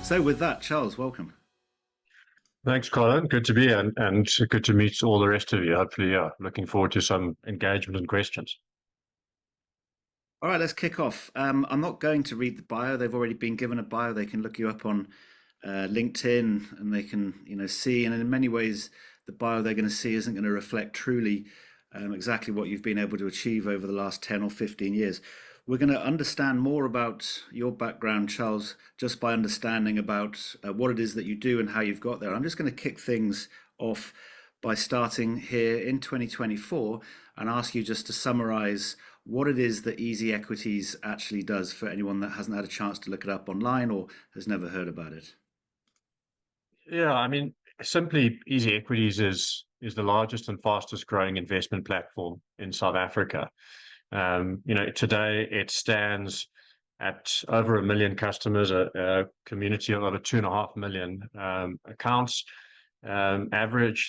So with that, Charles, welcome. Thanks, Colin. Good to be here and good to meet all the rest of you. Hopefully, yeah, looking forward to some engagement and questions. All right, let's kick off. I'm not going to read the bio. They've already been given a bio. They can look you up on LinkedIn, and they can, see. And in many ways, the bio they're going to see isn't going to reflect truly exactly what you've been able to achieve over the last 10 or 15 years. We're going to understand more about your background, Charles, just by understanding about what it is that you do and how you've got there. I'm just going to kick things off by starting here in 2024 and ask you just to summarize what it is that Easy Equities actually does for anyone that hasn't had a chance to look it up online or has never heard about it. Yeah, I mean, simply Easy Equities is the largest and fastest growing investment platform in South Africa. Today it stands at over 1 million customers, a community of over 2.5 million accounts. The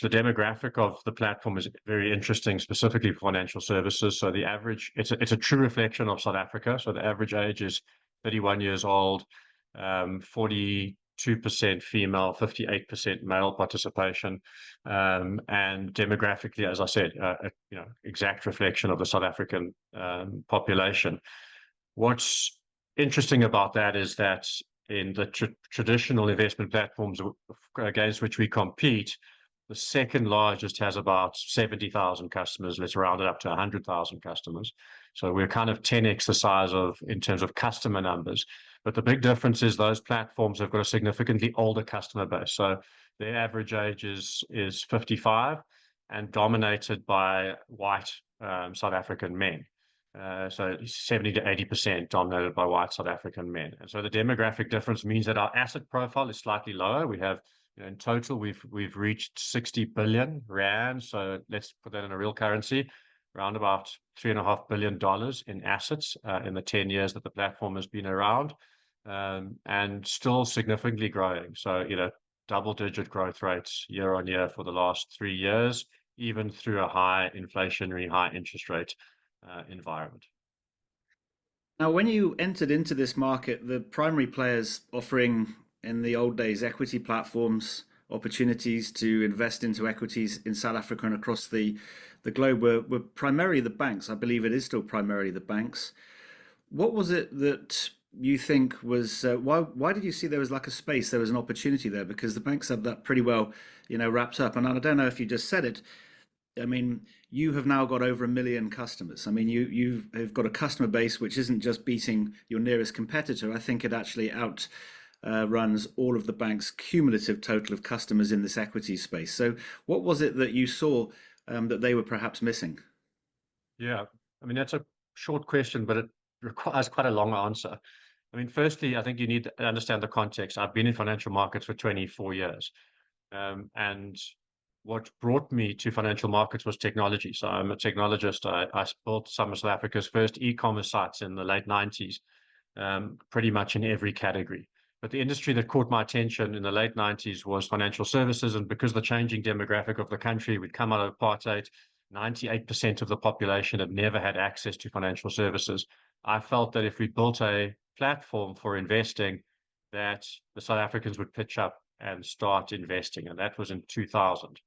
demographic of the platform is very interesting, specifically for financial services. So it's a true reflection of South Africa. So the average age is 31 years old, 42% female, 58% male participation, and demographically, as I said, exact reflection of the South African population. What's interesting about that is that in the traditional investment platforms against which we compete, the second largest has about 70,000 customers. Let's round it up to 100,000 customers. So we're kind of 10x the size in terms of customer numbers. But the big difference is those platforms have got a significantly older customer base. So their average age is 55 and dominated by white South African men. So 70 to 80% dominated by white South African men. And so the demographic difference means that our asset profile is slightly lower. We have, in total, we've reached 60 billion rand. So let's put that in a real currency, around about $3.5 billion in assets in the 10 years that the platform has been around, and still significantly growing. So, double-digit growth rates year on year for the last 3 years, even through a high inflationary, high interest rate environment. Now, when you entered into this market, the primary players offering in the old days equity platforms, opportunities to invest into equities in South Africa and across the globe were primarily the banks. I believe it is still primarily the banks. What was it that you think was why did you see there was like a space, there was an opportunity there? Because the banks have that pretty well, wrapped up. And I don't know if you just said it, I mean, you have now got over 1 million customers. I mean, you've got a customer base which isn't just beating your nearest competitor. I think it actually runs all of the bank's cumulative total of customers in this equity space. So, what was it that you saw that they were perhaps missing? Yeah, I mean, that's a short question, but it requires quite a long answer. I mean, firstly, I think you need to understand the context. I've been in financial markets for 24 years. And what brought me to financial markets was technology. So I'm a technologist. I built some of South Africa's first e-commerce sites in the late 90s, pretty much in every category. But the industry that caught my attention in the late 90s was financial services. And because the changing demographic of the country, we'd come out of apartheid, 98% of the population had never had access to financial services. I felt that if we built a platform for investing, that the South Africans would pitch up and start investing. And that was in 2000.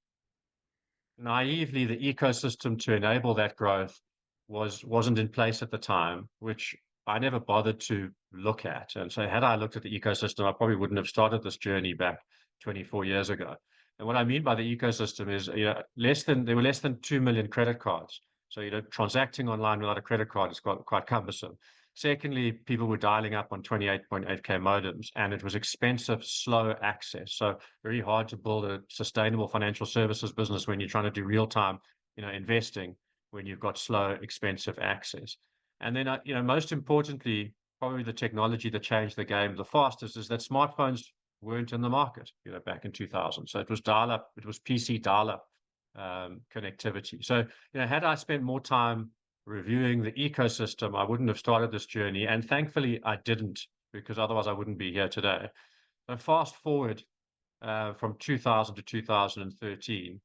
Naively, the ecosystem to enable that growth wasn't in place at the time, which I never bothered to look at. And so had I looked at the ecosystem, I probably wouldn't have started this journey back 24 years ago. And what I mean by the ecosystem is, there were less than 2 million credit cards. So, transacting online without a credit card is quite cumbersome. Secondly, people were dialing up on 28.8K modems, and it was expensive, slow access. So very hard to build a sustainable financial services business when you're trying to do real-time, investing when you've got slow, expensive access. And then, most importantly, probably the technology that changed the game the fastest is that smartphones weren't in the market, back in 2000. So it was dial-up, it was PC dial-up connectivity. So, had I spent more time reviewing the ecosystem, I wouldn't have started this journey. And thankfully, I didn't, because otherwise I wouldn't be here today. But fast forward from 2000 to 2013,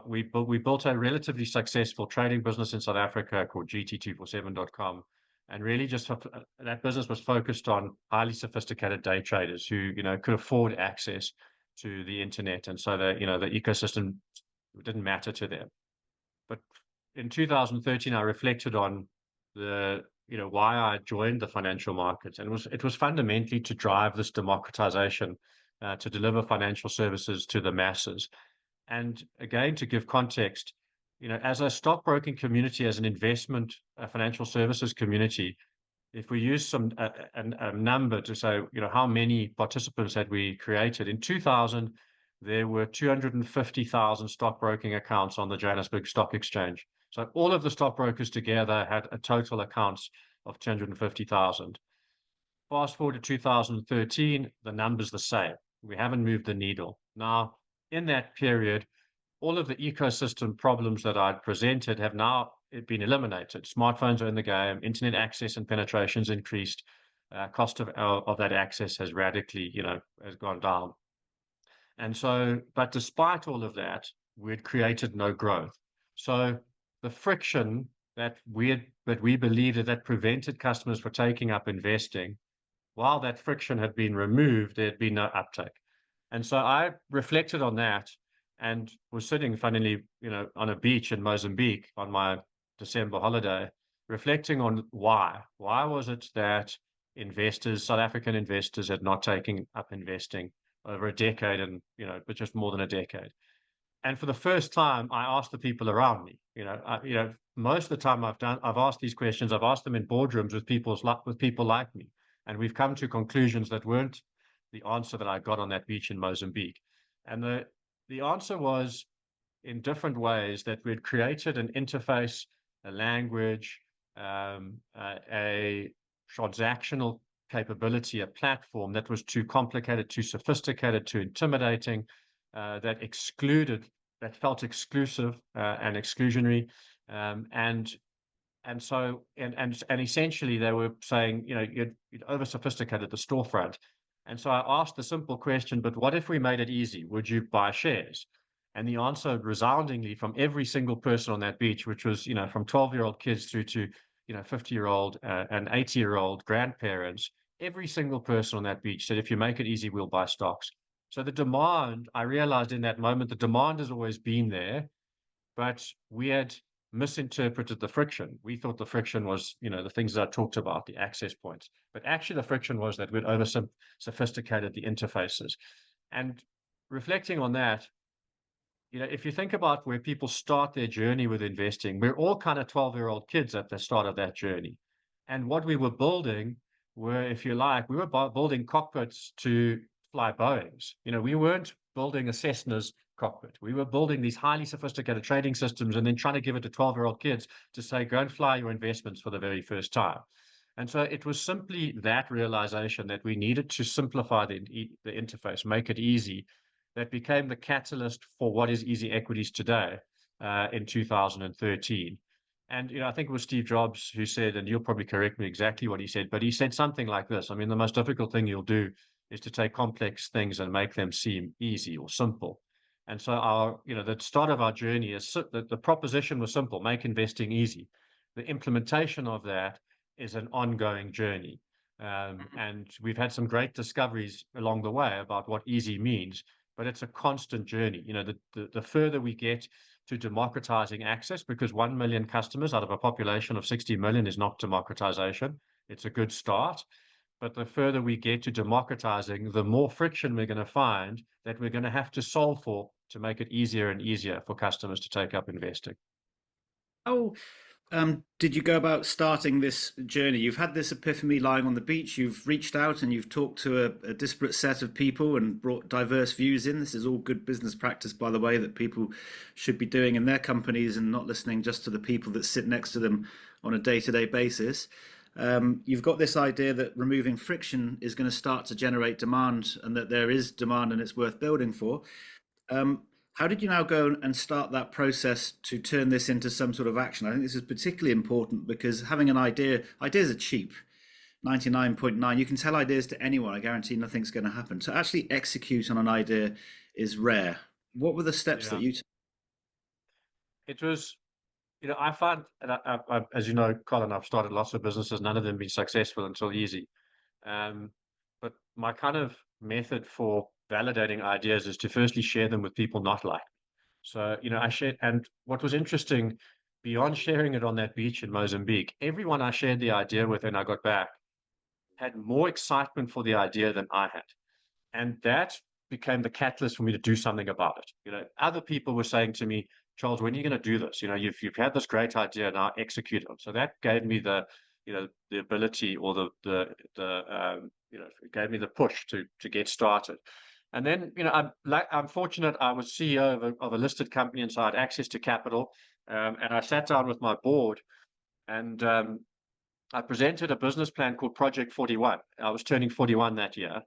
we built a relatively successful trading business in South Africa called GT247.com. And really just that business was focused on highly sophisticated day traders who, could afford access to the internet. And so the ecosystem didn't matter to them. But in 2013, I reflected on why I joined the financial markets. And it was fundamentally to drive this democratization, to deliver financial services to the masses. And again, to give context, as a stockbroking community, as an investment financial services community, if we use a number to say, how many participants had we created in 2000, there were 250,000 stockbroking accounts on the Johannesburg Stock Exchange. So all of the stockbrokers together had a total accounts of 250,000. Fast forward to 2013, the number's the same. We haven't moved the needle. Now, in that period, all of the ecosystem problems that I'd presented have now been eliminated. Smartphones are in the game, internet access and penetration's increased, cost of that access has radically, has gone down. And so, but despite all of that, we'd created no growth. So the friction that we believed that prevented customers from taking up investing, while that friction had been removed, there had been no uptake. And so I reflected on that and was sitting, funnily, on a beach in Mozambique on my December holiday, reflecting on why. Why was it that South African investors, had not taken up investing over a decade and, but just more than a decade? And for the first time, I asked the people around me. Most of the time I've asked these questions. I've asked them in boardrooms with people like me, and we've come to conclusions that weren't the answer that I got on that beach in Mozambique. And the answer was, in different ways, that we'd created an interface, a language, a transactional capability, a platform that was too complicated, too sophisticated, too intimidating, that felt exclusive and exclusionary, and essentially they were saying, you'd over sophisticated the storefront. And so I asked the simple question, but what if we made it easy? Would you buy shares? And the answer resoundingly from every single person on that beach, which was, from 12-year-old kids through to, 50-year-old and 80-year-old grandparents, every single person on that beach said, if you make it easy, we'll buy stocks. So the demand, I realized in that moment, the demand has always been there, but we had misinterpreted the friction. We thought the friction was, the things that I talked about, the access points. But actually, the friction was that we'd over sophisticated the interfaces. And reflecting on that, if you think about where people start their journey with investing, we're all kind of 12-year-old kids at the start of that journey. And what we were building were, if you like, we were building cockpits to fly Boeings. We weren't building a Cessna's cockpit. We were building these highly sophisticated trading systems and then trying to give it to 12-year-old kids to say, go and fly your investments for the very first time. And so it was simply that realization that we needed to simplify the interface, make it easy, that became the catalyst for what is Easy Equities today in 2013. And I think it was Steve Jobs who said, and you'll probably correct me exactly what he said, but he said something like this. I mean, the most difficult thing you'll do is to take complex things and make them seem easy or simple. And so the start of our journey is the proposition was simple: make investing easy. The implementation of that is an ongoing journey. And we've had some great discoveries along the way about what easy means, but it's a constant journey. The further we get to democratizing access, because 1 million customers out of a population of 60 million is not democratization. It's a good start. But the further we get to democratizing, the more friction we're going to find that we're going to have to solve for to make it easier and easier for customers to take up investing. How did you go about starting this journey? You've had this epiphany lying on the beach. You've reached out and you've talked to a disparate set of people and brought diverse views in. This is all good business practice, by the way, that people should be doing in their companies and not listening just to the people that sit next to them on a day-to-day basis. You've got this idea that removing friction is going to start to generate demand, and that there is demand and it's worth building for. How did you now go and start that process to turn this into some sort of action? I think this is particularly important because having an ideas are cheap. 99.9, you can tell ideas to anyone. I guarantee nothing's going to happen. To actually execute on an idea is rare. What were the steps that you took? It was I find, and as you know, Colin, I've started lots of businesses, none of them been successful until easy. Um, but my kind of method for validating ideas is to firstly share them with people not like. So, I shared, and what was interesting, beyond sharing it on that beach in Mozambique, everyone I shared the idea with and I got back had more excitement for the idea than I had. And that became the catalyst for me to do something about it. Other people were saying to me, Charles, when are you going to do this? You've had this great idea, now execute it. So that gave me the ability, or it gave me the push to get started. And then, I'm fortunate. I was CEO of a listed company, and so I had access to capital. And I sat down with my board, and I presented a business plan called Project 41. I was turning 41 that year.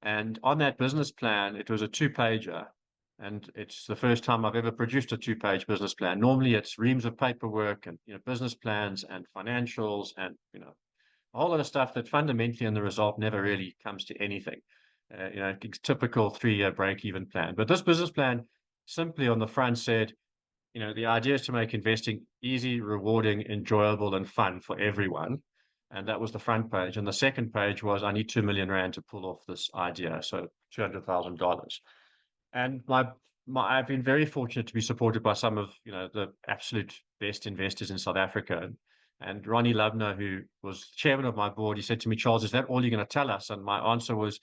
And on that business plan, it was a two-pager. And it's the first time I've ever produced a two-page business plan. Normally it's reams of paperwork and business plans and financials and a whole lot of stuff that fundamentally in the result never really comes to anything. Typical 3-year break-even plan. But this business plan simply on the front said, the idea is to make investing easy, rewarding, enjoyable, and fun for everyone. And that was the front page. And the second page was, I need 2 million rand to pull off this idea. So $200,000. And I've been very fortunate to be supported by some of, the absolute best investors in South Africa. And Ronnie Lubner, who was chairman of my board, he said to me, Charles, is that all you're going to tell us? And my answer was,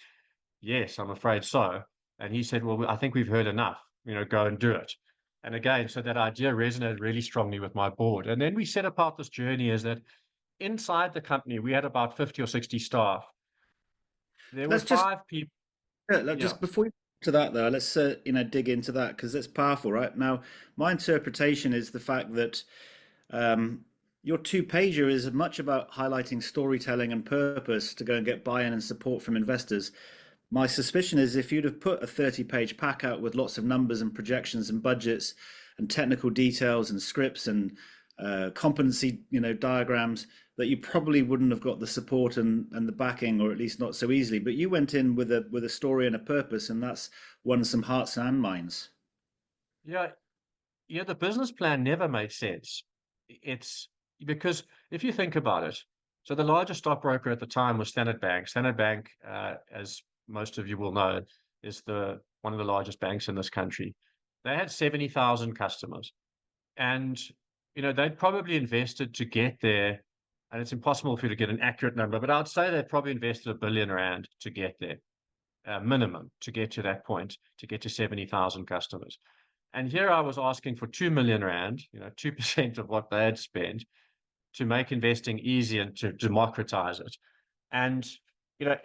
yes, I'm afraid so. And he said, well, I think we've heard enough, go and do it. And again, so that idea resonated really strongly with my board. And then we set apart this journey is that inside the company, we had about 50 or 60 staff. There were Let's just 5 people. Yeah. just before we to that though, let's dig into that because it's powerful, right? Now, my interpretation is the fact that um, your two pager is much about highlighting storytelling and purpose to go and get buy-in and support from investors. My suspicion is if you'd have put a 30-page pack out with lots of numbers and projections and budgets and technical details and scripts and competency, diagrams, that you probably wouldn't have got the support and the backing, or at least not so easily. But you went in with a story and a purpose, and that's won some hearts and minds. Yeah. Yeah. The business plan never made sense. It's because if you think about it, so the largest stockbroker at the time was Standard Bank. Standard Bank, as most of you will know, is one of the largest banks in this country. They had 70,000 customers. And, they'd probably invested to get there, and it's impossible for you to get an accurate number, but I'd say they probably invested 1 billion rand to get there, minimum, to get to that point, to get to 70,000 customers. And here I was asking for 2 million rand, 2% of what they had spent, to make investing easy and to democratize it. And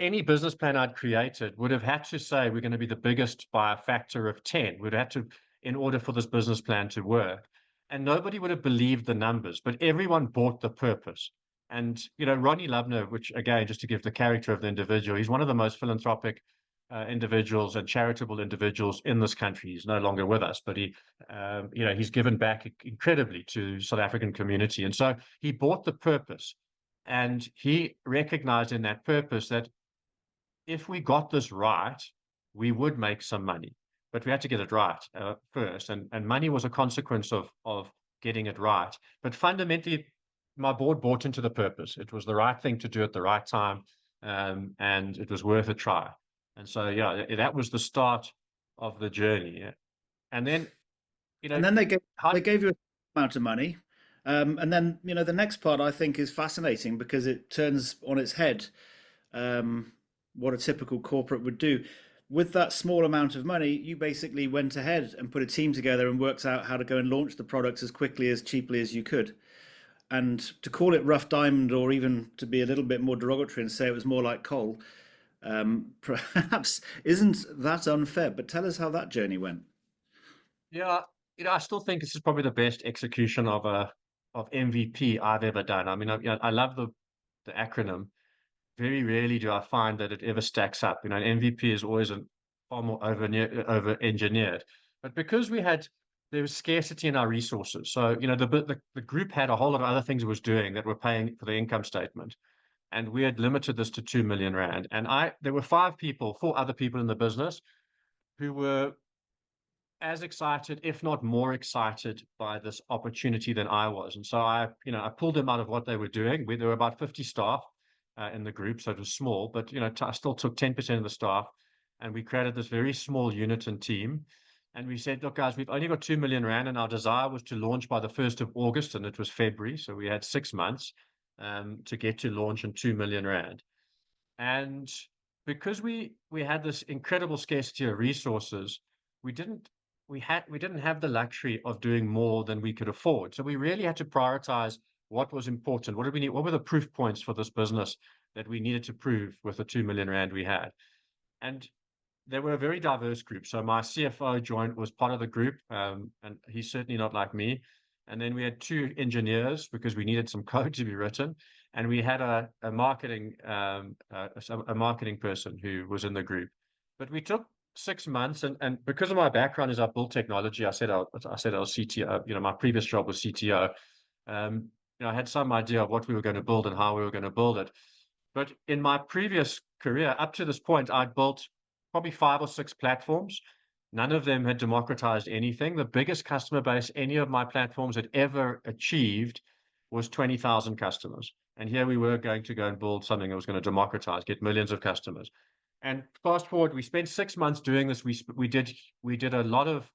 any business plan I'd created would have had to say we're going to be the biggest by a factor of 10. We'd have to, in order for this business plan to work. And nobody would have believed the numbers, but everyone bought the purpose. And Ronnie Lubner, which again, just to give the character of the individual, he's one of the most philanthropic individuals and charitable individuals in this country. He's no longer with us, but he's given back incredibly to South African community. And so he bought the purpose, and he recognized in that purpose that if we got this right, we would make some money, but we had to get it right first. And money was a consequence of getting it right. But fundamentally, my board bought into the purpose. It was the right thing to do at the right time, and it was worth a try. And so, yeah, that was the start of the journey. And then, And then they gave you a amount of money. And then, the next part I think is fascinating because it turns on its head what a typical corporate would do. With that small amount of money, you basically went ahead and put a team together and worked out how to go and launch the products as quickly, as cheaply as you could. And to call it rough diamond, or even to be a little bit more derogatory and say it was more like coal, perhaps isn't that unfair. But tell us how that journey went. yeah, I still think this is probably the best execution of MVP I've ever done. I mean, I love the acronym. Very rarely do I find that it ever stacks up. An MVP is always far more over engineered. But because there was scarcity in our resources. So, the group had a whole lot of other things it was doing that were paying for the income statement. And we had limited this to 2 million rand. And there were 4 other people in the business who were as excited, if not more excited, by this opportunity than I was. And so I pulled them out of what they were doing. There were about 50 staff in the group, so it was small, but I still took 10% of the staff, and we created this very small unit and team. And we said, look, guys, we've only got 2 million rand, and our desire was to launch by the 1st of August, and it was February, so we had 6 months to get to launch in 2 million rand. And because we had this incredible scarcity of resources, we didn't we didn't have the luxury of doing more than we could afford. So we really had to prioritize what was important. What did we need? What were the proof points for this business that we needed to prove with the 2 million rand we had? And they were a very diverse group. So my CFO was part of the group, and he's certainly not like me. And then we had 2 engineers because we needed some code to be written, and we had a marketing a marketing person who was in the group. But we took 6 months, and because of my background is I built technology, I said I was CTO. My previous job was CTO. I had some idea of what we were going to build and how we were going to build it. But in my previous career, up to this point, I'd built probably 5 or 6 platforms. None of them had democratized anything. The biggest customer base any of my platforms had ever achieved was 20,000 customers. And here we were going to go and build something that was going to democratize, get millions of customers. And fast forward, we spent 6 months doing this. We did a lot of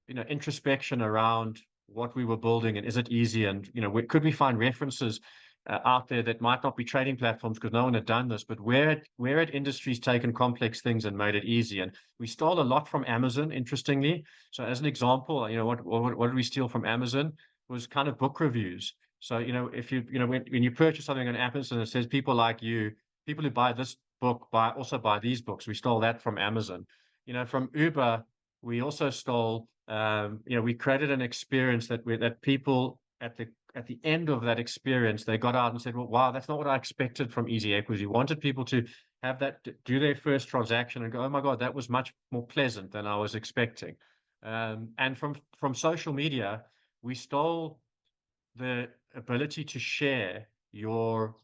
introspection around what we were building and is it easy, and could we find references out there that might not be trading platforms because no one had done this, but where had industries taken complex things and made it easy. And we stole a lot from Amazon, interestingly. So as an example, what did we steal from Amazon was kind of book reviews. So if when you purchase something on Amazon, it says people like you, people who buy this book also buy these books. We stole that from Amazon. From Uber, we also stole. We created an experience that people at the end of that experience, they got out and said, well, wow, that's not what I expected from Easy Equity. We wanted people to have that, do their first transaction and go, oh my God, that was much more pleasant than I was expecting. And from social media, we stole the ability to share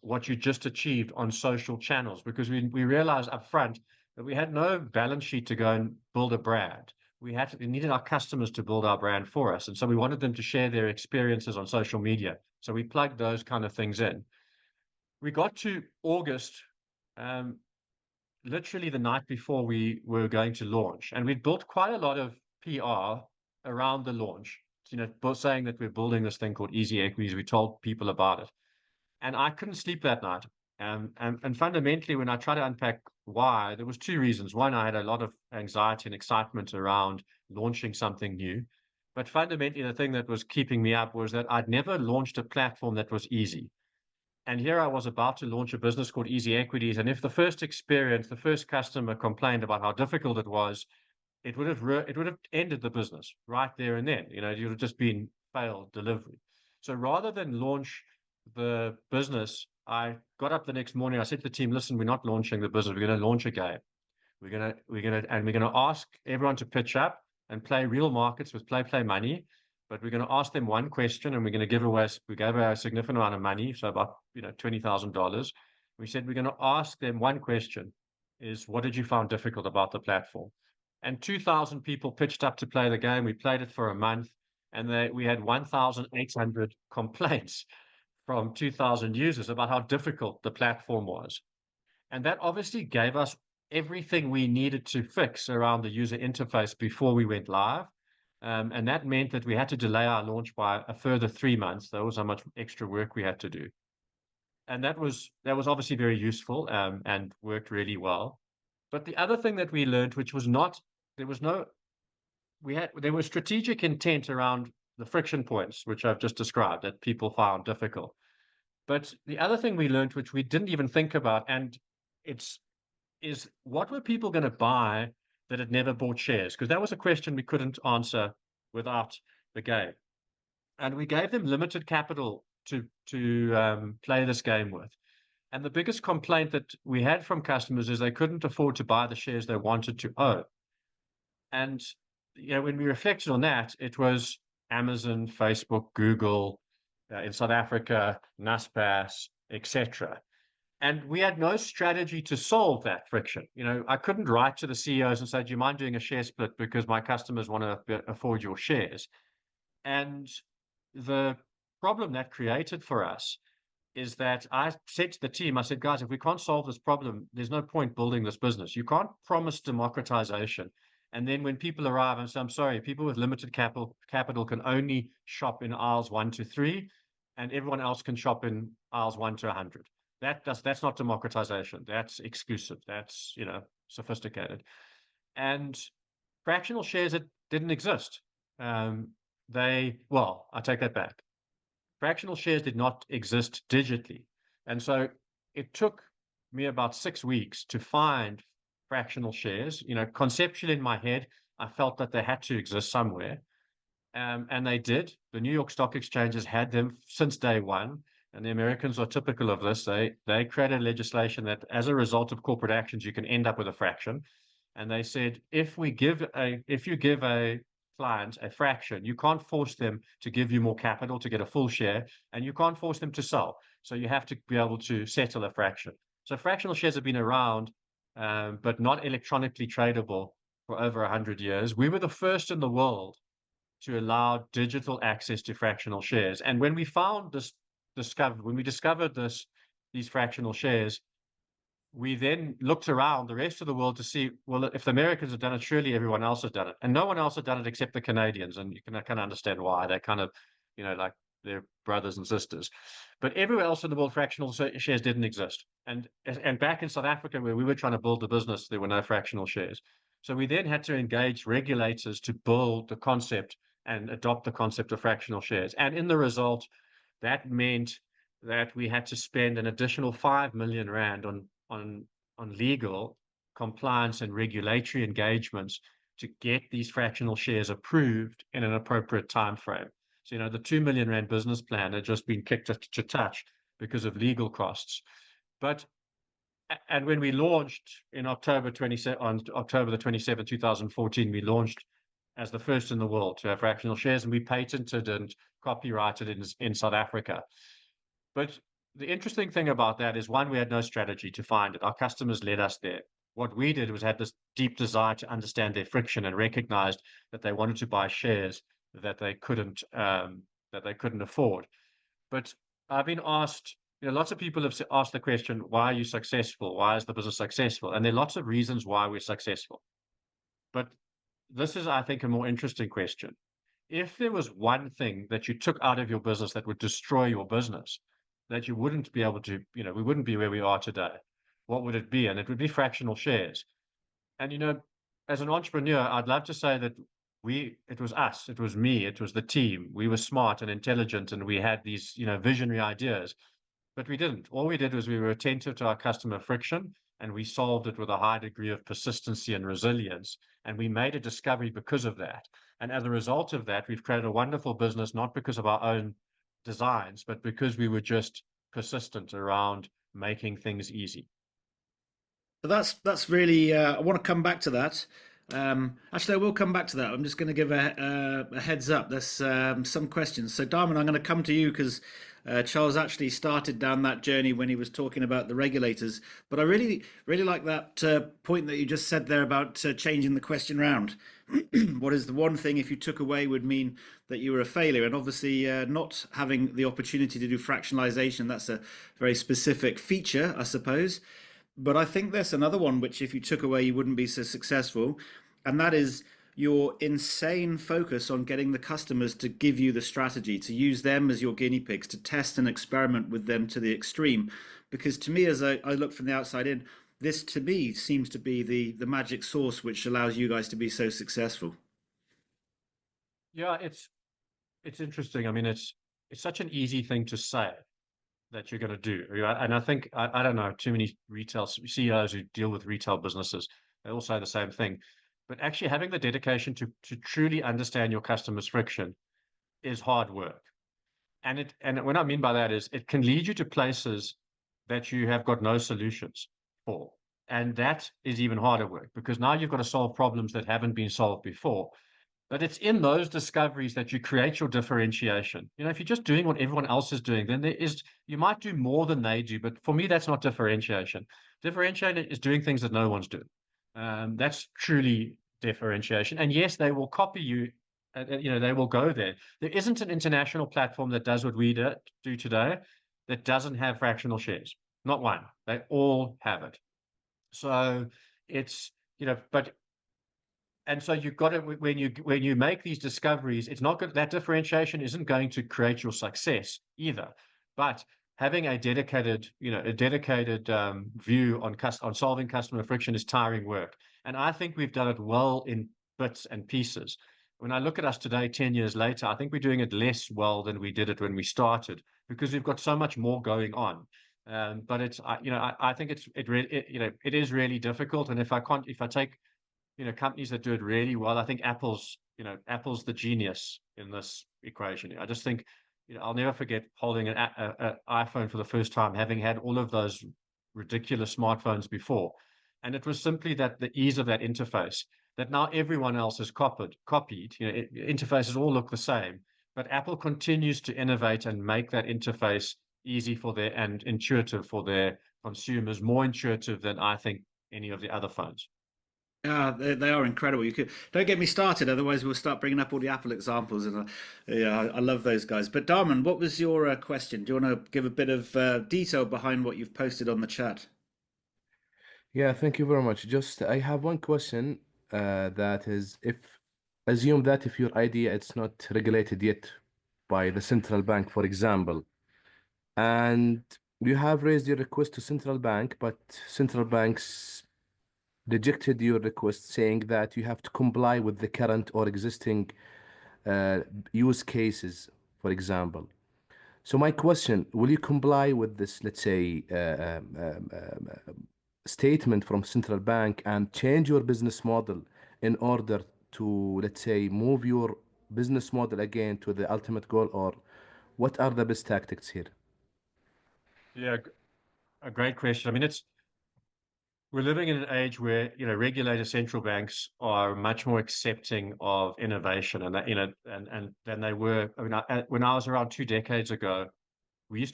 what you just achieved on social channels, because we realized up front that we had no balance sheet to go and build a brand. We needed our customers to build our brand for us. And so we wanted them to share their experiences on social media. So we plugged those kind of things in. We got to August, literally the night before we were going to launch. And we'd built quite a lot of PR around the launch, saying that we're building this thing called Easy Equities. We told people about it. And I couldn't sleep that night. And fundamentally, when I try to unpack why, there was 2 reasons. One, I had a lot of anxiety and excitement around launching something new. But fundamentally, the thing that was keeping me up was that I'd never launched a platform that was easy. And here I was about to launch a business called Easy Equities. And if the first customer complained about how difficult it was, it would have ended the business right there and then. It would have just been failed delivery. So rather than launch the business, I got up the next morning. I said to the team, "Listen, we're not launching the business. We're going to launch a game. We're going to ask everyone to pitch up and play real markets with play money. But we're going to ask them one question, and we gave away a significant amount of money, so about $20,000. We said we're going to ask them one question: is what did you find difficult about the platform?" And 2,000 people pitched up to play the game. We played it for a month, and we had 1,800 complaints from 2,000 users about how difficult the platform was. And that obviously gave us everything we needed to fix around the user interface before we went live. And that meant that we had to delay our launch by a further 3 months. That was how much extra work we had to do. And that was obviously very useful and worked really well. But the other thing that we learned, which was not, there was strategic intent around the friction points, which I've just described, that people found difficult. But the other thing we learned, which we didn't even think about, and is what were people going to buy that had never bought shares? Because that was a question we couldn't answer without the game. And we gave them limited capital to play this game with. And the biggest complaint that we had from customers is they couldn't afford to buy the shares they wanted to own. And when we reflected on that, it was Amazon, Facebook, Google, in South Africa, Naspers, etc. And we had no strategy to solve that friction. I couldn't write to the CEOs and say, "Do you mind doing a share split because my customers want to afford your shares?" And the problem that created for us is that I said to the team, I said, "Guys, if we can't solve this problem, there's no point building this business. You can't promise democratization. And then when people arrive and say, I'm sorry, people with limited capital can only shop in aisles 1 to 3, and everyone else can shop in aisles 1 to 100. That's not democratization. That's exclusive. That's, sophisticated. And fractional shares, it didn't exist. Um, I take that back. Fractional shares did not exist digitally. And so it took me about 6 weeks to find fractional shares. Conceptually in my head, I felt that they had to exist somewhere. And they did. The New York Stock Exchange has had them since day one. And the Americans are typical of this. They created legislation that as a result of corporate actions, you can end up with a fraction. And they said, if you give a client a fraction, you can't force them to give you more capital to get a full share, and you can't force them to sell. So you have to be able to settle a fraction. So fractional shares have been around, but not electronically tradable for over 100 years. We were the first in the world to allow digital access to fractional shares. And when we discovered these fractional shares, we then looked around the rest of the world to see, well, if the Americans have done it, surely everyone else has done it. And no one else had done it except the Canadians. And you can kind of understand why. They're kind of, like their brothers and sisters. But everywhere else in the world, fractional shares didn't exist. And back in South Africa, where we were trying to build the business, there were no fractional shares. So we then had to engage regulators to build the concept and adopt the concept of fractional shares. And in the result, that meant that we had to spend an additional 5 million rand on legal compliance and regulatory engagements to get these fractional shares approved in an appropriate time frame. So, the 2 million rand business plan had just been kicked to touch because of legal costs. And when we launched in October the 27th, 2014, we launched as the first in the world to have fractional shares, and we patented and copyrighted in South Africa. But the interesting thing about that is, one, we had no strategy to find it. Our customers led us there. What we did was had this deep desire to understand their friction and recognized that they wanted to buy shares that they couldn't afford. But I've been asked, lots of people have asked the question, why are you successful? Why is the business successful? And there are lots of reasons why we're successful. But this is, I think, a more interesting question. If there was one thing that you took out of your business that would destroy your business, that you wouldn't be able to, we wouldn't be where we are today, what would it be? And it would be fractional shares. And, as an entrepreneur, I'd love to say that it was us, it was me, it was the team. We were smart and intelligent, and we had these, visionary ideas, but we didn't. All we did was we were attentive to our customer friction, and we solved it with a high degree of persistency and resilience. And we made a discovery because of that. And as a result of that, we've created a wonderful business, not because of our own designs, but because we were just persistent around making things easy. So that's really. I want to come back to that. Actually, I will come back to that. I'm just going to give a heads up. There's some questions. So, Diamond, I'm going to come to you because Charles actually started down that journey when he was talking about the regulators. But I really, really like that point that you just said there about changing the question round. What is the one thing, if you took away, would mean that you were a failure? And obviously, not having the opportunity to do fractionalization, that's a very specific feature, I suppose. But I think there's another one which, if you took away, you wouldn't be so successful, and that is your insane focus on getting the customers to give you the strategy, to use them as your guinea pigs, to test and experiment with them to the extreme. Because to me, as I look from the outside in, this to me seems to be the magic sauce which allows you guys to be so successful. Yeah, it's interesting. I mean, it's such an easy thing to say that you're going to do. And I think, I don't know, too many retail CEOs who deal with retail businesses, they all say the same thing. But actually having the dedication to truly understand your customer's friction is hard work. And what I mean by that is it can lead you to places that you have got no solutions for. And that is even harder work, because now you've got to solve problems that haven't been solved before. But it's in those discoveries that you create your differentiation. You know, if you're just doing what everyone else is doing, then you might do more than they do. But for me, that's not differentiation. Differentiation is doing things that no one's doing. That's truly differentiation. And yes, they will copy you. You know, they will go there. There isn't an international platform that does what we do today that doesn't have fractional shares. Not one. They all have it. So it's, you know, but and so you've got to when you make these discoveries, it's not good. That differentiation isn't going to create your success either. But having a dedicated, you know, a dedicated view on solving customer friction is tiring work. And I think we've done it well in bits and pieces. When I look at us today, 10 years later, I think we're doing it less well than we did it when we started because we've got so much more going on. But it's, you know, I think you know, it is really difficult. And if I take you know, companies that do it really well. I think Apple's the genius in this equation. I just think, you know, I'll never forget holding an iPhone for the first time, having had all of those ridiculous smartphones before. And it was simply that the ease of that interface that now everyone else has copied, you know, interfaces all look the same, but Apple continues to innovate and make that interface easy and intuitive for their consumers, more intuitive than I think any of the other phones. Yeah, they are incredible. You could don't get me started, otherwise we'll start bringing up all the Apple examples. And yeah, I love those guys. But Darman, what was your question? Do you want to give a bit of detail behind what you've posted on the chat? Yeah, thank you very much. Just I have one question that is if assume that if your idea it's not regulated yet by the central bank, for example, and you have raised your request to central bank, but central banks rejected your request saying that you have to comply with the current or existing uh, use cases, for example. So my question, will you comply with this, let's say, statement from central bank and change your business model in order to, let's say, move your business model again to the ultimate goal, or what are the best tactics here? Yeah, a great question. I mean, we're living in an age where, you know, regulated central banks are much more accepting of innovation and that, you know, and than they were. I mean, when I was around 2 decades ago, we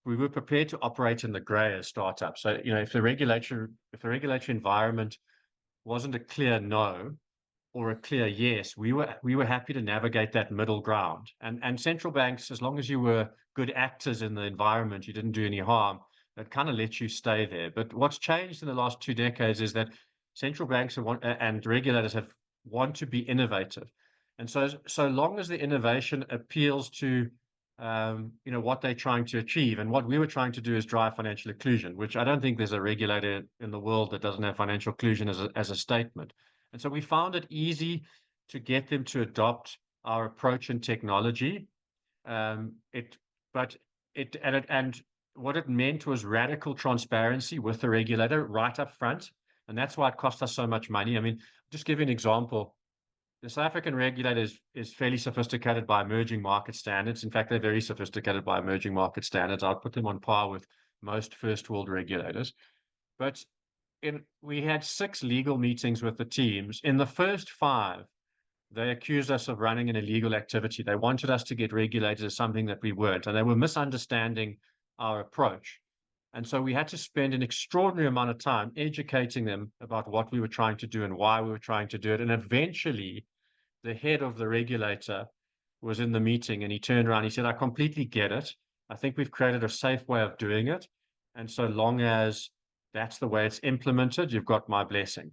were prepared to operate in the gray as startups. So, you know, if the regulatory environment wasn't a clear no or a clear yes, we were happy to navigate that middle ground. And central banks, as long as you were good actors in the environment, you didn't do any harm, that kind of lets you stay there. But what's changed in the last 2 decades is that central banks and regulators want to be innovative. And so long as the innovation appeals to you know, what they're trying to achieve. And what we were trying to do is drive financial inclusion, which I don't think there's a regulator in the world that doesn't have financial inclusion as a statement. And so we found it easy to get them to adopt our approach and technology. It, but it and what it meant was radical transparency with the regulator right up front, and that's why it cost us so much money. I mean, just give you an example. The South African regulator is fairly sophisticated by emerging market standards. In fact, they're very sophisticated by emerging market standards. I'd put them on par with most first world regulators. But we had 6 legal meetings with the teams. In the first 5, they accused us of running an illegal activity. They wanted us to get regulated as something that we weren't, and they were misunderstanding our approach. And so we had to spend an extraordinary amount of time educating them about what we were trying to do and why we were trying to do it. And eventually, the head of the regulator was in the meeting and he turned around. He said, I completely get it. I think we've created a safe way of doing it. And so long as that's the way it's implemented, you've got my blessing.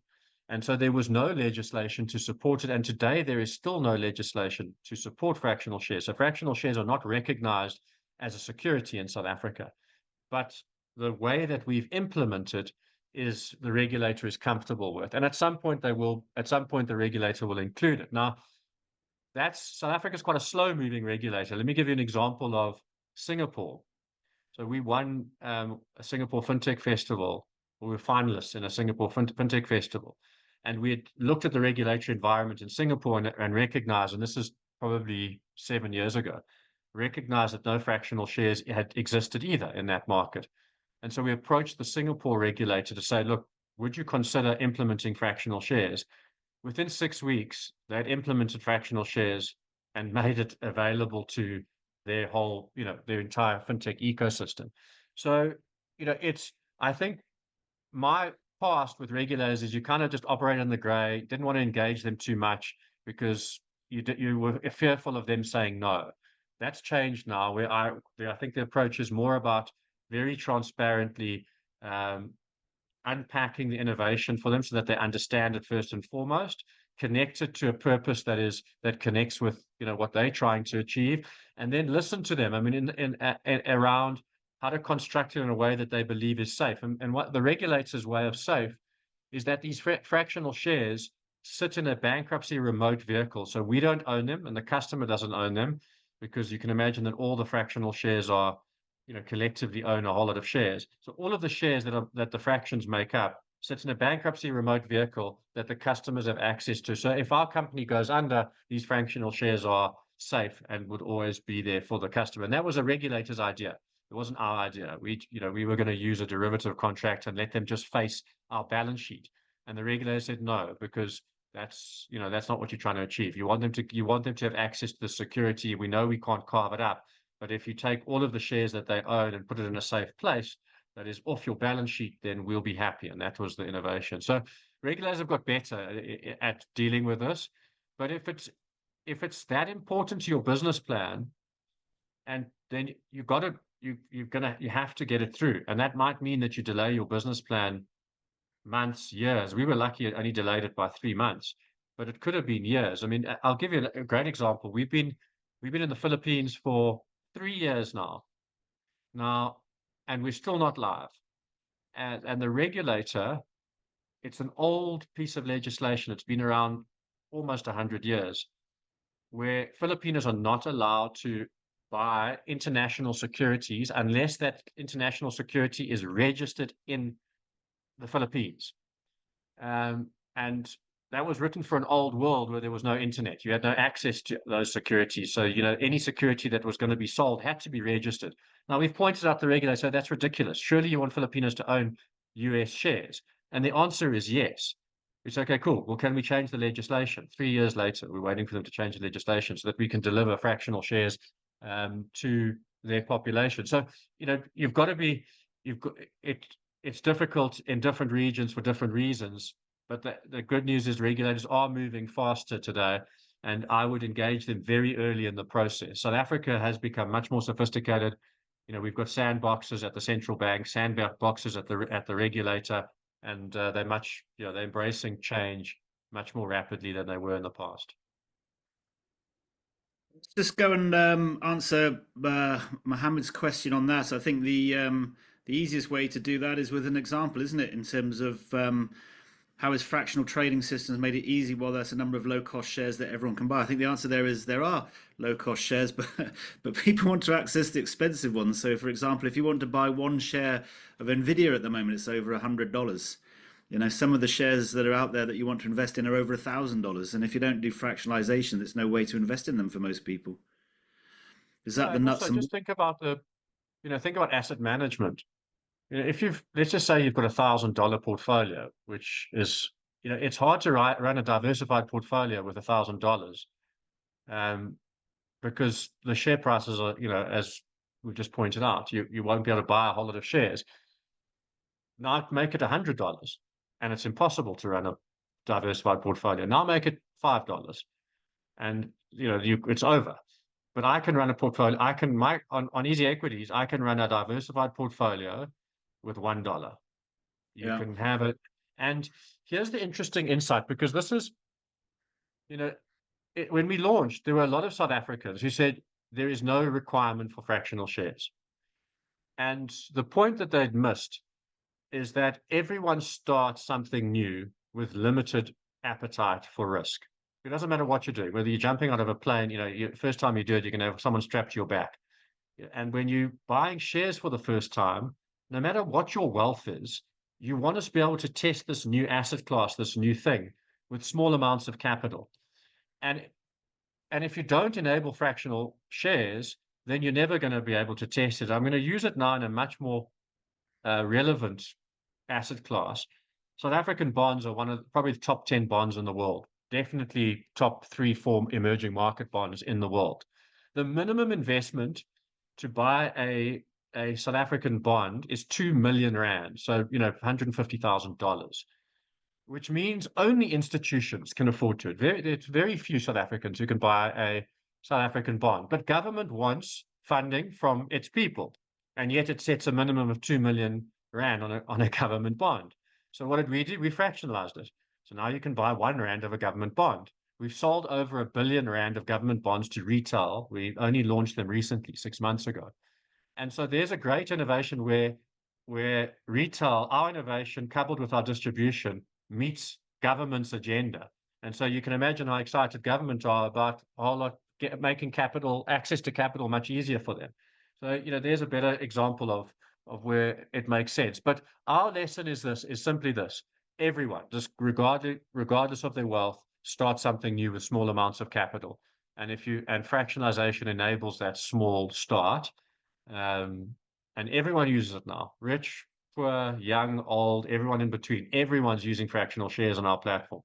And so there was no legislation to support it. And today there is still no legislation to support fractional shares. So fractional shares are not recognized as a security in South Africa. But the way that we've implemented is the regulator is comfortable with. And at some point the regulator will include it. Now, South Africa is quite a slow moving regulator. Let me give you an example of Singapore. So we won a Singapore FinTech Festival. We were finalists in a Singapore FinTech Festival. And we had looked at the regulatory environment in Singapore and recognized, and this is probably 7 years ago, recognized that no fractional shares had existed either in that market. And so we approached the Singapore regulator to say, look, would you consider implementing fractional shares? within 6 weeks, they'd implemented fractional shares and made it available to their whole, their entire fintech ecosystem. So, I think my past with regulators is you kind of just operate in the gray, didn't want to engage them too much because you were fearful of them saying no. That's changed now, where I think the approach is more about very transparently um, unpacking the innovation for them so that they understand it first and foremost, connect it to a purpose that connects with what they're trying to achieve, and then listen to them. I mean, around how to construct it in a way that they believe is safe. And what the regulator's way of safe is that these fractional shares sit in a bankruptcy remote vehicle. So we don't own them and the customer doesn't own them, because you can imagine that all the fractional shares are, collectively own a whole lot of shares. So all of the shares that the fractions make up sits in a bankruptcy remote vehicle that the customers have access to. So if our company goes under, these fractional shares are safe and would always be there for the customer. And that was a regulator's idea. It wasn't our idea. We were going to use a derivative contract and let them just face our balance sheet. And the regulator said no, because that's not what you're trying to achieve. You want them to have access to the security. We know we can't carve it up, but if you take all of the shares that they own and put it in a safe place that is off your balance sheet, then we'll be happy. And that was the innovation. So regulators have got better at dealing with this. But if it's that important to your business plan, and then you have to get it through. And that might mean that you delay your business plan months, years. We were lucky it only delayed it by 3 months, but it could have been years. I mean, I'll give you a great example. We've been in the Philippines for 3 years now, and we're still not live. And the regulator, it's an old piece of legislation. It's been around almost 100 years, where Filipinos are not allowed to buy international securities unless that international security is registered in the Philippines. And that was written for an old world where there was no internet. You had no access to those securities. So, any security that was going to be sold had to be registered. Now, we've pointed out the regulator, so that's ridiculous. Surely you want Filipinos to own US shares. And the answer is yes. It's okay, cool. Well, can we change the legislation? 3 years later, we're waiting for them to change the legislation so that we can deliver fractional shares to their population. So, you've got to be, it's difficult in different regions for different reasons. But the good news is regulators are moving faster today, and I would engage them very early in the process. South Africa has become much more sophisticated. We've got sandboxes at the central bank, sandboxes at the regulator, and they're embracing change much more rapidly than they were in the past. Let's just go and answer Mohammed's question on that. I think the easiest way to do that is with an example, isn't it? In terms of how his fractional trading systems made it easy while there's a number of low-cost shares that everyone can buy. I think the answer there is there are low-cost shares, but people want to access the expensive ones. So, for example, if you want to buy one share of Nvidia at the moment, it's over $100. Some of the shares that are out there that you want to invest in are over $1,000. And if you don't do fractionalization, there's no way to invest in them for most people. Is that the nuts? Also, just think about asset management. Let's just say you've got $1,000 portfolio, which is, it's hard to run a diversified portfolio with $1,000, because the share prices are, as we just pointed out, you won't be able to buy a whole lot of shares. Now make it $100, and it's impossible to run a diversified portfolio. Now make it $5, and it's over. But I can run a portfolio. On Easy Equities, I can run a diversified portfolio with $1. You can have it. And here's the interesting insight, because this is, when we launched, there were a lot of South Africans who said there is no requirement for fractional shares. And the point that they'd missed is that everyone starts something new with limited appetite for risk. It doesn't matter what you're doing, whether you're jumping out of a plane, first time you do it, you're going to have someone strapped to your back. And when you're buying shares for the first time, no matter what your wealth is, you want to be able to test this new asset class, this new thing, with small amounts of capital. And if you don't enable fractional shares, then you're never going to be able to test it. I'm going to use it now in a much more relevant asset class. South African bonds are one of probably the top 10 bonds in the world. definitely top 3, 4 emerging market bonds in the world. The minimum investment to buy a South African bond is 2 million rand. So, $150,000, which means only institutions can afford to it. There's very few South Africans who can buy a South African bond, but government wants funding from its people, and yet it sets a minimum of 2 million rand on a government bond. So what did we do? We fractionalized it. So now you can buy 1 rand of a government bond. We've sold over 1 billion rand of government bonds to retail. We only launched them recently, 6 months ago. And so there's a great innovation where retail, our innovation coupled with our distribution, meets government's agenda. And so you can imagine how excited government are about making access to capital much easier for them. So, there's a better example of where it makes sense. But our lesson is simply this: everyone, just regardless of their wealth, start something new with small amounts of capital. And fractionalization enables that small start. And everyone uses it now. Rich, poor, young, old, everyone in between. Everyone's using fractional shares on our platform.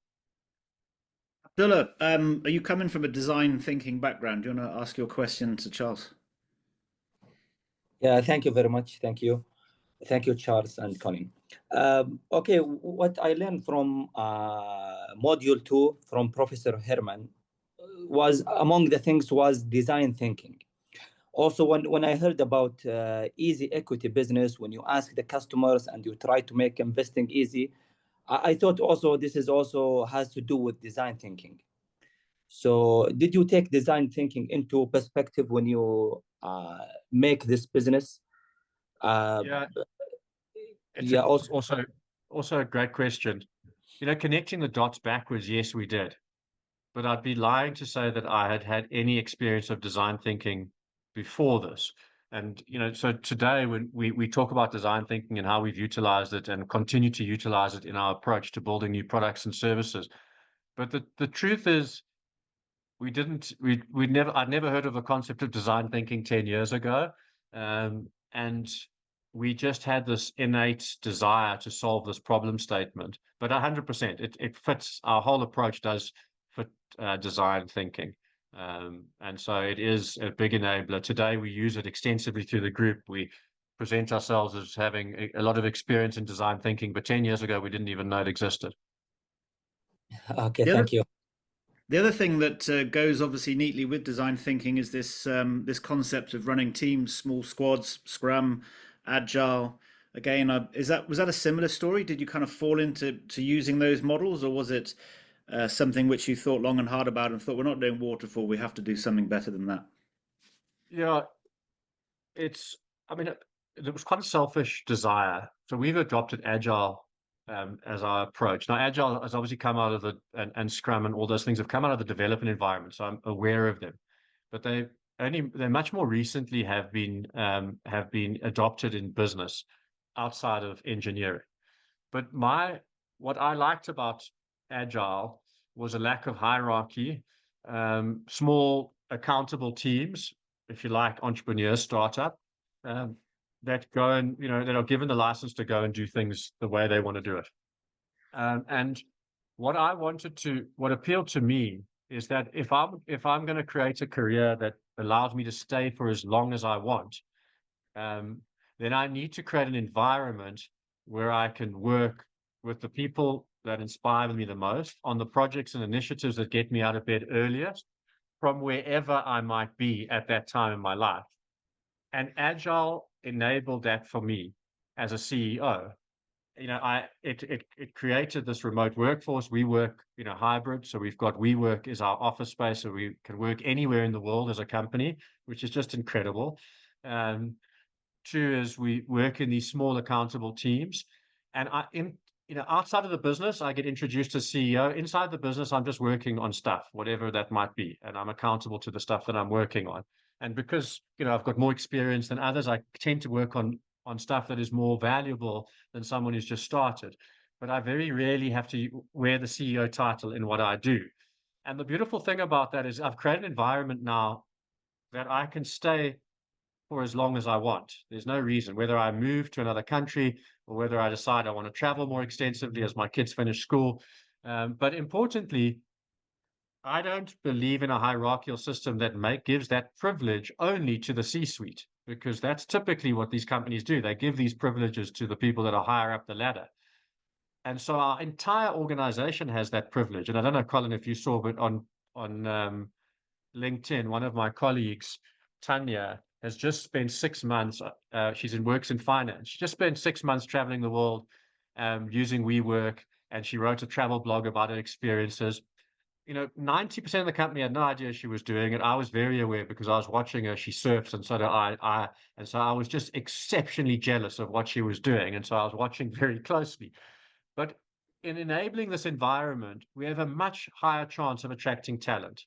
Abdullah, are you coming from a design thinking background? Do you want to ask your question to Charles? Yeah, thank you very much. Thank you. Thank you, Charles and Colin. Okay, what I learned from module 2 from Professor Herman was, among the things, was design thinking. Also, when I heard about easy equity business, when you ask the customers and you try to make investing easy, I thought also this is also has to do with design thinking. So did you take design thinking into perspective when you make this business? Yeah, it's yeah. Also a great question. Connecting the dots backwards, yes, we did. But I'd be lying to say that I had had any experience of design thinking before this. And, so today when we talk about design thinking and how we've utilized it and continue to utilize it in our approach to building new products and services. But the truth is, I'd never heard of the concept of design thinking 10 years ago. And we just had this innate desire to solve this problem statement, but 100%, it fits, our whole approach does fit design thinking. And so it is a big enabler. Today, we use it extensively through the group. We present ourselves as having a lot of experience in design thinking, but 10 years ago, we didn't even know it existed. Okay, thank you. The other thing that goes obviously neatly with design thinking is this concept of running teams, small squads, Scrum, Agile. Again, was that a similar story? Did you kind of fall into using those models, or was it something which you thought long and hard about and thought, we're not doing waterfall, we have to do something better than that? Yeah, it was quite a selfish desire. So we've adopted Agile as our approach. Now, Agile has obviously come out of and Scrum and all those things have come out of the development environment, so I'm aware of them. But they much more recently have been adopted in business outside of engineering. But what I liked about Agile was a lack of hierarchy, small accountable teams, if you like, entrepreneur startup, that go and, that are given the license to go and do things the way they want to do it. And what appealed to me is that if I'm going to create a career that allows me to stay for as long as I want, then I need to create an environment where I can work with the people that inspire me the most on the projects and initiatives that get me out of bed earliest from wherever I might be at that time in my life. And Agile enabled that for me as a CEO. It created this remote workforce. We work, hybrid. So WeWork is our office space, so we can work anywhere in the world as a company, which is just incredible. Two is we work in these small accountable teams. And outside of the business, I get introduced to CEO. Inside the business, I'm just working on stuff, whatever that might be. And I'm accountable to the stuff that I'm working on. And because, I've got more experience than others, I tend to work on stuff that is more valuable than someone who's just started. But I very rarely have to wear the CEO title in what I do. And the beautiful thing about that is I've created an environment now that I can stay for as long as I want. There's no reason, whether I move to another country or whether I decide I want to travel more extensively as my kids finish school. But importantly, I don't believe in a hierarchical system that gives that privilege only to the C-suite, because that's typically what these companies do. They give these privileges to the people that are higher up the ladder. And so our entire organization has that privilege. And I don't know, Colin, if you saw, but on LinkedIn, one of my colleagues, Tanya, has just spent 6 months. Works in finance. She just spent 6 months traveling the world, using WeWork, and she wrote a travel blog about her experiences. 90% of the company had no idea she was doing it. I was very aware because I was watching her. She surfs, and so do I. And so I was just exceptionally jealous of what she was doing. And so I was watching very closely. But in enabling this environment, we have a much higher chance of attracting talent.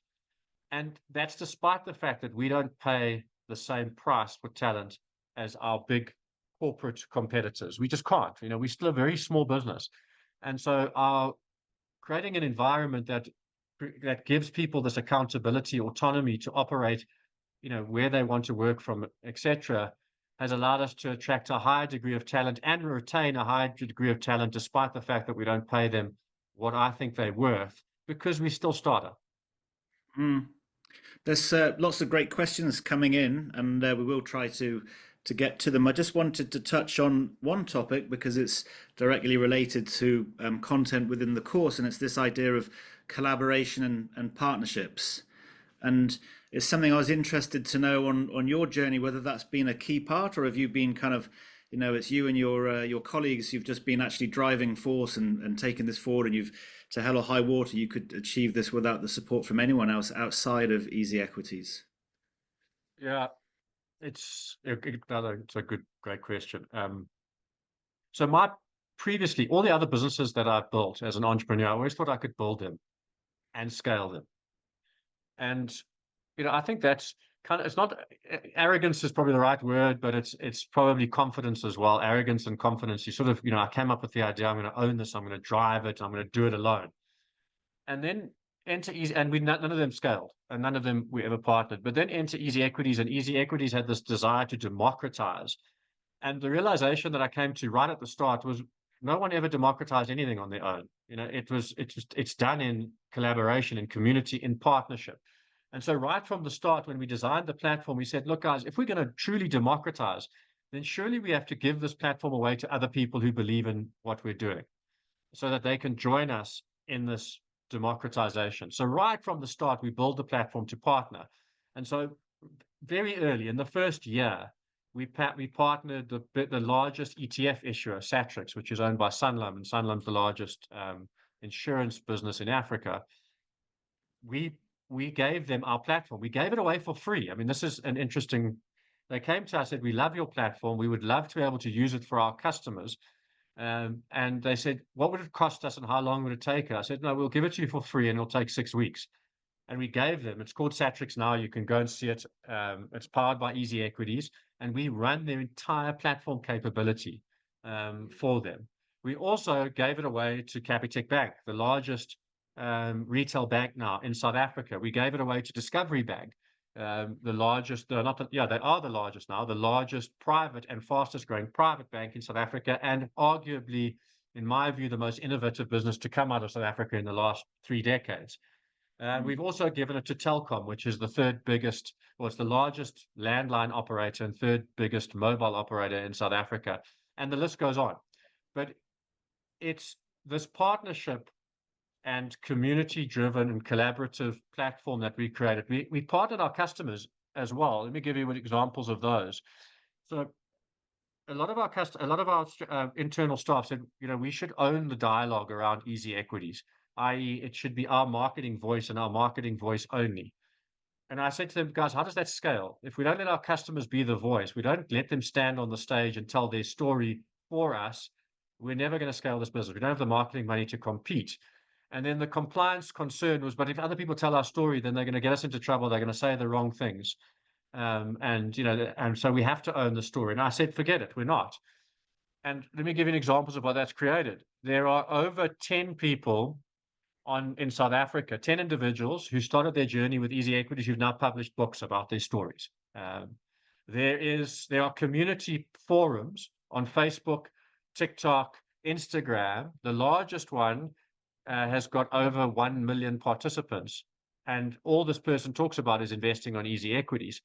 And that's despite the fact that we don't pay the same price for talent as our big corporate competitors. We just can't. We're still a very small business. And so our creating an environment that gives people this accountability, autonomy to operate, where they want to work from, etc., has allowed us to attract a higher degree of talent and retain a higher degree of talent, despite the fact that we don't pay them what I think they're worth, because we're still startup. There's lots of great questions coming in, and we will try to get to them. I just wanted to touch on one topic because it's directly related to content within the course, and it's this idea of collaboration and partnerships. And it's something I was interested to know on your journey, whether that's been a key part, or have you been kind of, it's you and your colleagues, you've just been actually driving force and taking this forward, and you've, to hell or high water, you could achieve this without the support from anyone else outside of Easy Equities. Yeah, it's a great question. So previously, all the other businesses that I've built as an entrepreneur, I always thought I could build them and scale them. And, I think that's it's not, arrogance is probably the right word, but it's probably confidence as well. Arrogance and confidence. You sort of, I came up with the idea, I'm going to own this, I'm going to drive it, I'm going to do it alone. And then enter Easy, and none of them scaled, and none of them we ever partnered. But then enter Easy Equities, and Easy Equities had this desire to democratize. And the realization that I came to right at the start was no one ever democratized anything on their own. It's done in collaboration, in community, in partnership. And so right from the start, when we designed the platform, we said, look, guys, if we're going to truly democratize, then surely we have to give this platform away to other people who believe in what we're doing so that they can join us in this democratization. So right from the start, we build the platform to partner. And so very early in the first year, we partnered the largest ETF issuer, Satrix, which is owned by Sanlam, and Sanlam's the largest insurance business in Africa. We gave them our platform. We gave it away for free. I mean, this is an interesting. They came to us, said, "We love your platform. We would love to be able to use it for our customers." And they said, "What would it cost us, and how long would it take?" I said, "No, we'll give it to you for free, and it'll take 6 weeks." And we gave them. It's called Satrix now. You can go and see it. It's powered by Easy Equities, and we run their entire platform capability for them. We also gave it away to Capitec Bank, the largest retail bank now in South Africa. We gave it away to Discovery Bank, the largest. They are the largest now, the largest private and fastest growing private bank in South Africa, and arguably, in my view, the most innovative business to come out of South Africa in the last 3 decades. We've also given it to Telkom, which is the third biggest, well, it's the largest landline operator and third biggest mobile operator in South Africa. And the list goes on. But it's this partnership and community-driven and collaborative platform that we created. We partnered our customers as well. Let me give you examples of those. So a lot of our internal staff said, we should own the dialogue around Easy Equities, i.e., it should be our marketing voice and our marketing voice only. And I said to them, guys, how does that scale? If we don't let our customers be the voice, we don't let them stand on the stage and tell their story for us, we're never going to scale this business. We don't have the marketing money to compete. And then the compliance concern was, but if other people tell our story, then they're going to get us into trouble. They're going to say the wrong things. And so we have to own the story. And I said, forget it, we're not. And let me give you examples of what that's created. There are over 10 people in South Africa, 10 individuals who started their journey with Easy Equities who've now published books about their stories. There are community forums on Facebook, TikTok, Instagram. The largest one has got over 1 million participants. and all this person talks about is investing on easy equities.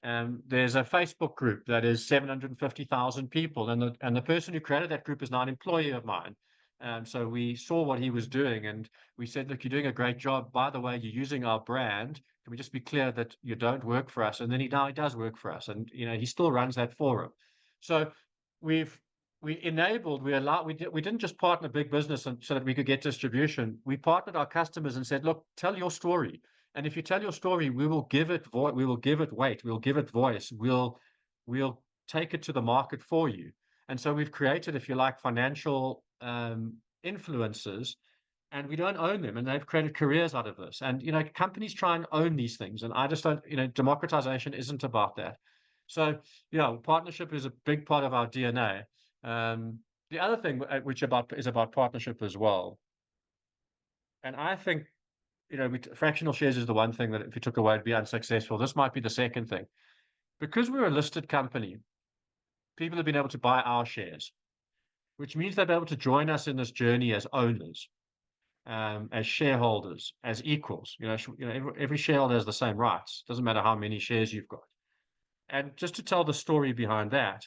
There's a Facebook group that is 750,000 people, and the person who created that group is now an employee of mine. So we saw what he was doing, and we said, look, you're doing a great job. By the way, you're using our brand. Can we just be clear that you don't work for us? And then now he does work for us, and he still runs that forum. So we didn't just partner big business so that we could get distribution. We partnered our customers and said, look, tell your story. And if you tell your story, we will give it weight, we'll give it voice, we'll take it to the market for you. And so we've created, if you like, financial influencers, and we don't own them, and they've created careers out of this. And companies try and own these things, and I just don't. Democratization isn't about that. So partnership is a big part of our DNA. The other thing which is about partnership as well, and I think fractional shares is the one thing that if you took away, it'd be unsuccessful. This might be the second thing. Because we're a listed company, people have been able to buy our shares, which means they'll be able to join us in this journey as owners, as shareholders, as equals. Every shareholder has the same rights. Doesn't matter how many shares you've got. And just to tell the story behind that,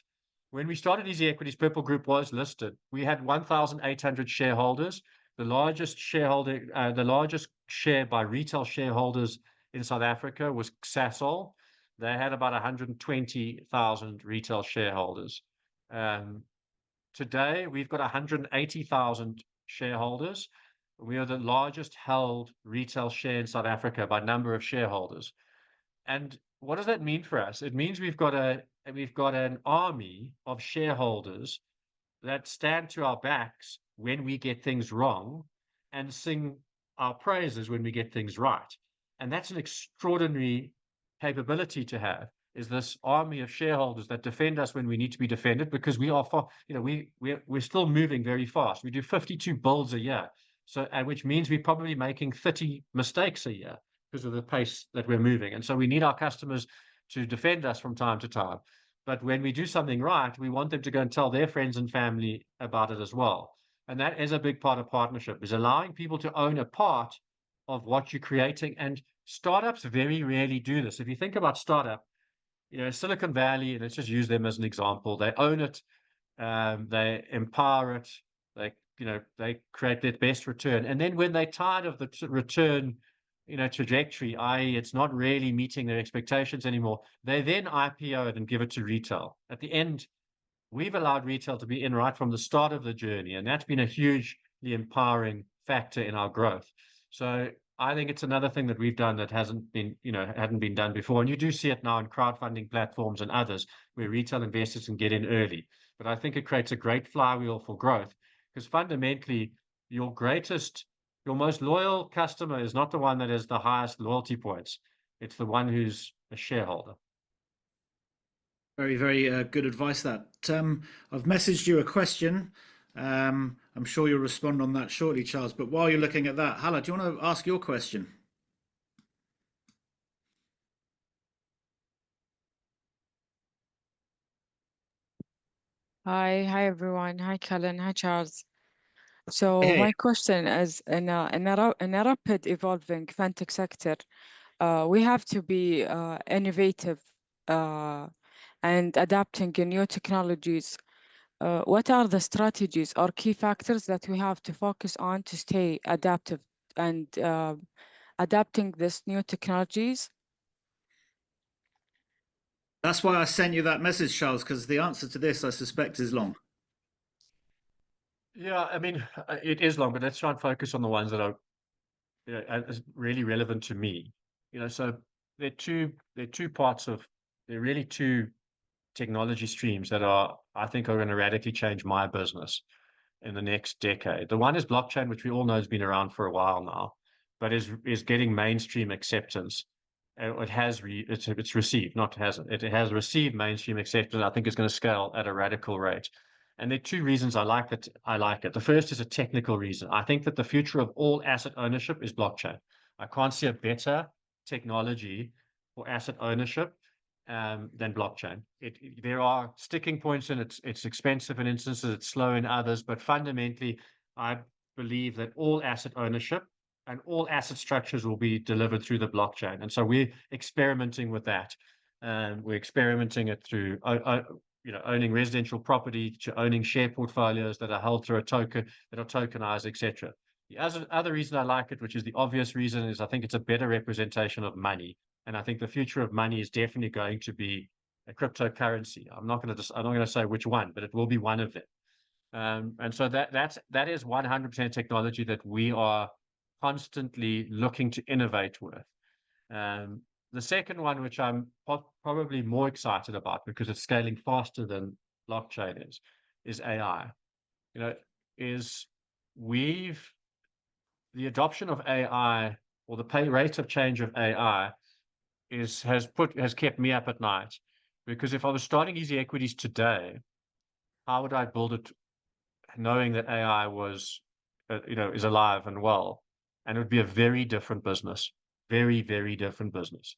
when we started Easy Equities, Purple Group was listed. We had 1,800 shareholders. The largest share by retail shareholders in South Africa was Sasol. They had about 120,000 retail shareholders. Today, we've got 180,000 shareholders. We are the largest held retail share in South Africa by number of shareholders. And what does that mean for us? It means we've got an army of shareholders that stand to our backs when we get things wrong and sing our praises when we get things right. And that's an extraordinary capability to have, is this army of shareholders that defend us when we need to be defended, because we are we're still moving very fast. We do 52 builds a year. So, which means we're probably making 30 mistakes a year because of the pace that we're moving. And so we need our customers to defend us from time to time. But when we do something right, we want them to go and tell their friends and family about it as well. And that is a big part of partnership, is allowing people to own a part of what you're creating. And startups very rarely do this. If you think about startup, Silicon Valley, let's just use them as an example. They own it, they empower it, they create their best return. And then when they're tired of the return, trajectory, i.e., it's not really meeting their expectations anymore, they then IPO it and give it to retail. At the end, we've allowed retail to be in right from the start of the journey, and that's been a hugely empowering factor in our growth. So I think it's another thing that we've done that hadn't been done before. And you do see it now in crowdfunding platforms and others where retail investors can get in early. But I think it creates a great flywheel for growth, because fundamentally, your most loyal customer is not the one that has the highest loyalty points. It's the one who's a shareholder. Very, very good advice that. I've messaged you a question. I'm sure you'll respond on that shortly, Charles. But while you're looking at that, Hala, do you want to ask your question? Hi everyone. Hi Colin. Hi Charles. So Hey. my question is, in a rapid evolving fintech sector, we have to be innovative and adapting new technologies. What are the strategies or key factors that we have to focus on to stay adaptive and adapting these new technologies? That's why I sent you that message, Charles, because the answer to this, I suspect, is long. Yeah, I mean, it is long, but let's try and focus on the ones that are really relevant to me. So there are really two technology streams that I think are going to radically change my business in the next decade. The one is blockchain, which we all know has been around for a while now, but is getting mainstream acceptance. It has received mainstream acceptance. I think it's going to scale at a radical rate. And there are two reasons I like it. The first is a technical reason. I think that the future of all asset ownership is blockchain. I can't see a better technology for asset ownership than blockchain. There are sticking points in it. It's expensive in instances, it's slow in others, but fundamentally, I believe that all asset ownership and all asset structures will be delivered through the blockchain. And so we're experimenting with that. And we're experimenting it through, owning residential property to owning share portfolios that are held through a token, that are tokenized, etc. The other reason I like it, which is the obvious reason, is I think it's a better representation of money. And I think the future of money is definitely going to be a cryptocurrency. I'm not going to say which one, but it will be one of them. And so that is 100% technology that we are constantly looking to innovate with. The second one, which I'm probably more excited about because it's scaling faster than blockchain is AI. The adoption of AI, or the rate of change of AI has kept me up at night, because if I was starting Easy Equities today, how would I build it knowing that AI is alive and well? And it would be a very different business, very, very different business.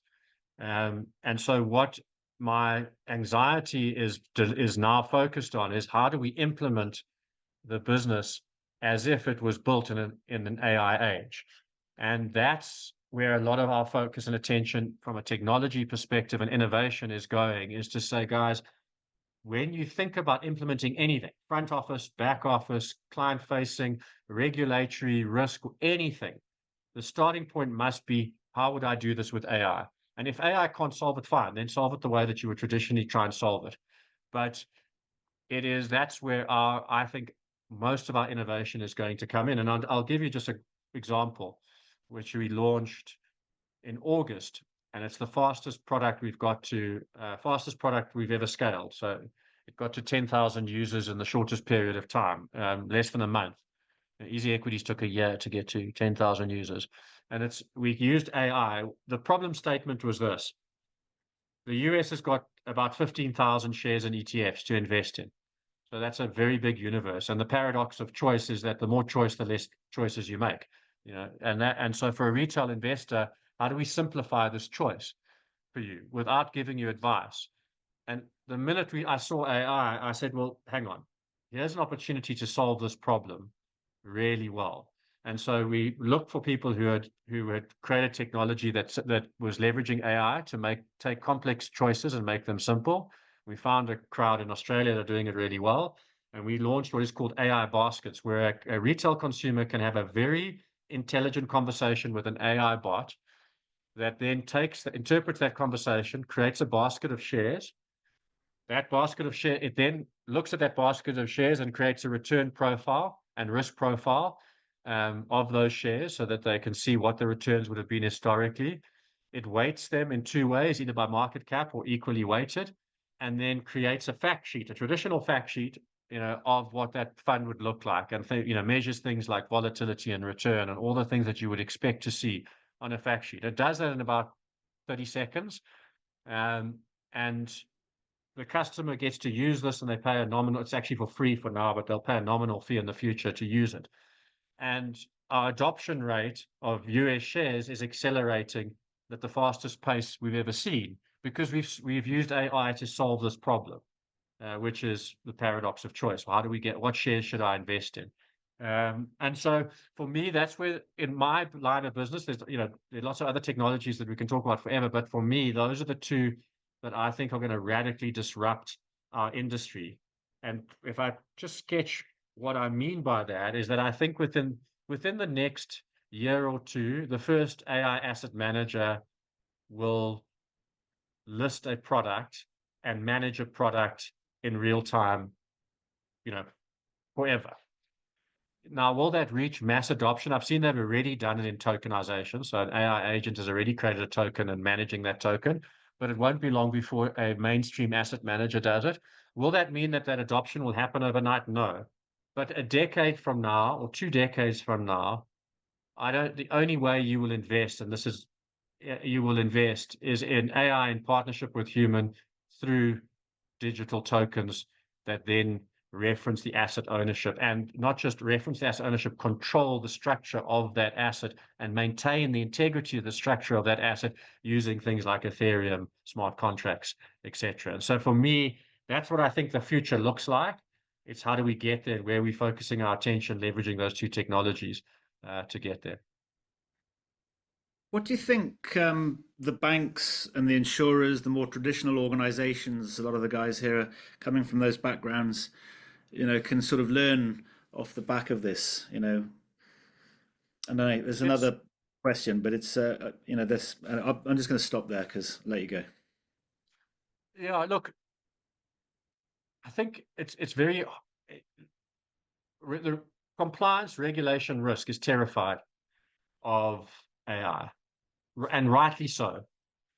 And so what my anxiety is now focused on is, how do we implement the business as if it was built in an AI age? And that's where a lot of our focus and attention from a technology perspective and innovation is going, is to say, guys, when you think about implementing anything, front office, back office, client facing, regulatory, risk, anything, the starting point must be, how would I do this with AI? And if AI can't solve it, fine, then solve it the way that you would traditionally try and solve it. But that's where I think most of our innovation is going to come in. And I'll give you just an example, which we launched in August, and it's the fastest product we've ever scaled. So it got to 10,000 users in the shortest period of time, less than a month. Easy Equities took a year to get to 10,000 users. And we used AI. The problem statement was this: the US has got about 15,000 shares in ETFs to invest in. So that's a very big universe. And the paradox of choice is that the more choice, the less choices you make. And so for a retail investor, how do we simplify this choice for you without giving you advice? And the minute I saw AI, I said, well, hang on, here's an opportunity to solve this problem really well. And so we looked for people who had created technology that was leveraging AI to take complex choices and make them simple. We found a crowd in Australia that are doing it really well. And we launched what is called AI baskets, where a retail consumer can have a very intelligent conversation with an AI bot that then interprets that conversation, creates a basket of shares. That basket of shares, it then looks at that basket of shares and creates a return profile and risk profile of those shares, so that they can see what the returns would have been historically. It weights them in two ways, either by market cap or equally weighted, and then creates a fact sheet, a traditional fact sheet, of what that fund would look like, and measures things like volatility and return and all the things that you would expect to see on a fact sheet. It does that in about 30 seconds. And the customer gets to use this, and they pay a nominal, it's actually for free for now, but they'll pay a nominal fee in the future to use it. And our adoption rate of US shares is accelerating at the fastest pace we've ever seen, because we've used AI to solve this problem, which is the paradox of choice. Well, what shares should I invest in? And so for me, that's where, in my line of business, there are lots of other technologies that we can talk about forever, but for me, those are the two that I think are going to radically disrupt our industry. And if I just sketch what I mean by that, is that I think within the next year or two, the first AI asset manager will list a product and manage a product in real time, forever. Now, will that reach mass adoption? I've seen they've already done it in tokenization. So an AI agent has already created a token and managing that token, but it won't be long before a mainstream asset manager does it. Will that mean that adoption will happen overnight? No. But a decade from now, or 2 decades from now, the only way you will invest, and is in AI in partnership with human through digital tokens that then reference the asset ownership, and not just reference the asset ownership, control the structure of that asset and maintain the integrity of the structure of that asset using things like Ethereum, smart contracts, etc. And so for me, that's what I think the future looks like. It's how do we get there, where we're focusing our attention, leveraging those two technologies to get there. What do you think the banks and the insurers, the more traditional organizations, a lot of the guys here are coming from those backgrounds, can sort of learn off the back of this? And then there's It's another question, but it's, this, I'm just going to stop there because I'll let you go. yeah, look, I think it's very the compliance regulation risk is terrified of AI, and rightly so.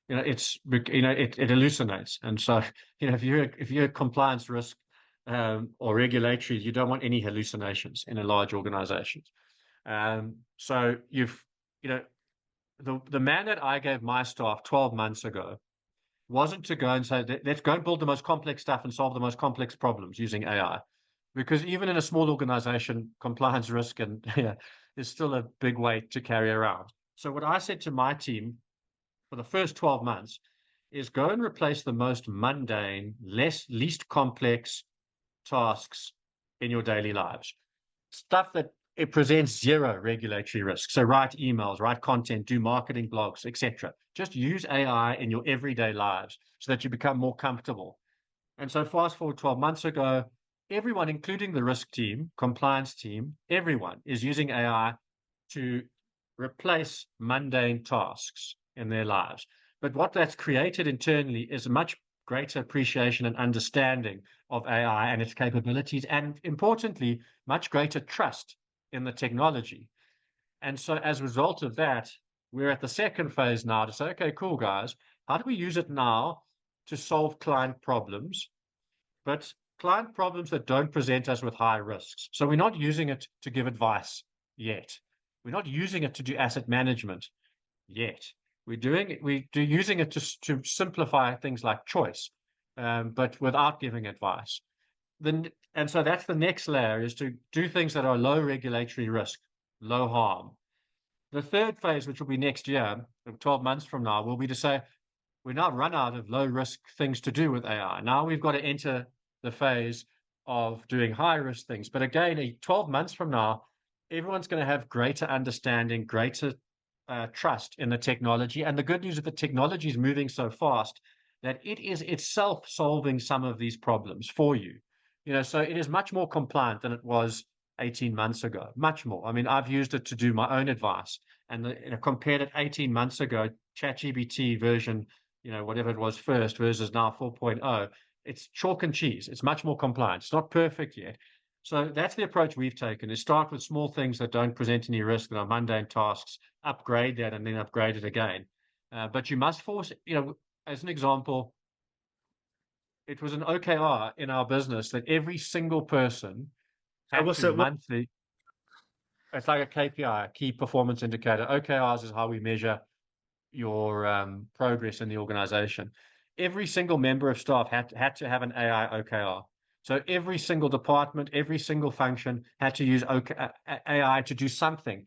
It hallucinates, and so if you're a compliance risk or regulatory, you don't want any hallucinations in a large organization. So the mandate I gave my staff 12 months ago wasn't to go and say, let's go and build the most complex stuff and solve the most complex problems using AI. Because even in a small organization, compliance risk and is still a big weight to carry around. So what I said to my team for the first 12 months is go and replace the most mundane, least complex tasks in your daily lives. Stuff that it presents zero regulatory risk. So write emails, write content, do marketing blogs, etc. Just use AI in your everyday lives so that you become more comfortable. And so fast forward 12 months ago, everyone, including the risk team, compliance team, everyone is using AI to replace mundane tasks in their lives. But what that's created internally is a much greater appreciation and understanding of AI and its capabilities, and importantly, much greater trust in the technology. And so as a result of that, we're at the second phase now to say, okay, cool, guys, how do we use it now to solve client problems, but client problems that don't present us with high risks? So we're not using it to give advice yet. We're not using it to do asset management yet. We're using it to simplify things like choice, but without giving advice. And so that's the next layer, is to do things that are low regulatory risk, low harm. The third phase, which will be next year, 12 months from now, will be to say, we're now run out of low risk things to do with AI. Now we've got to enter the phase of doing high risk things. But again, 12 months from now, everyone's going to have greater understanding, greater trust in the technology. And the good news is the technology is moving so fast that it is itself solving some of these problems for you. So it is much more compliant than it was 18 months ago, much more. I mean, I've used it to do my own advice, and compared it 18 months ago, ChatGPT version, whatever it was first versus now 4.0, it's chalk and cheese. It's much more compliant. It's not perfect yet. So that's the approach we've taken, is start with small things that don't present any risk, that are mundane tasks, upgrade that, and then upgrade it again. But you must force, as an example, it was an OKR in our business that every single person had to monthly. It's like a KPI, key performance indicator. OKRs is how we measure your progress in the organization. Every single member of staff had to have an AI OKR. So every single department, every single function had to use AI to do something.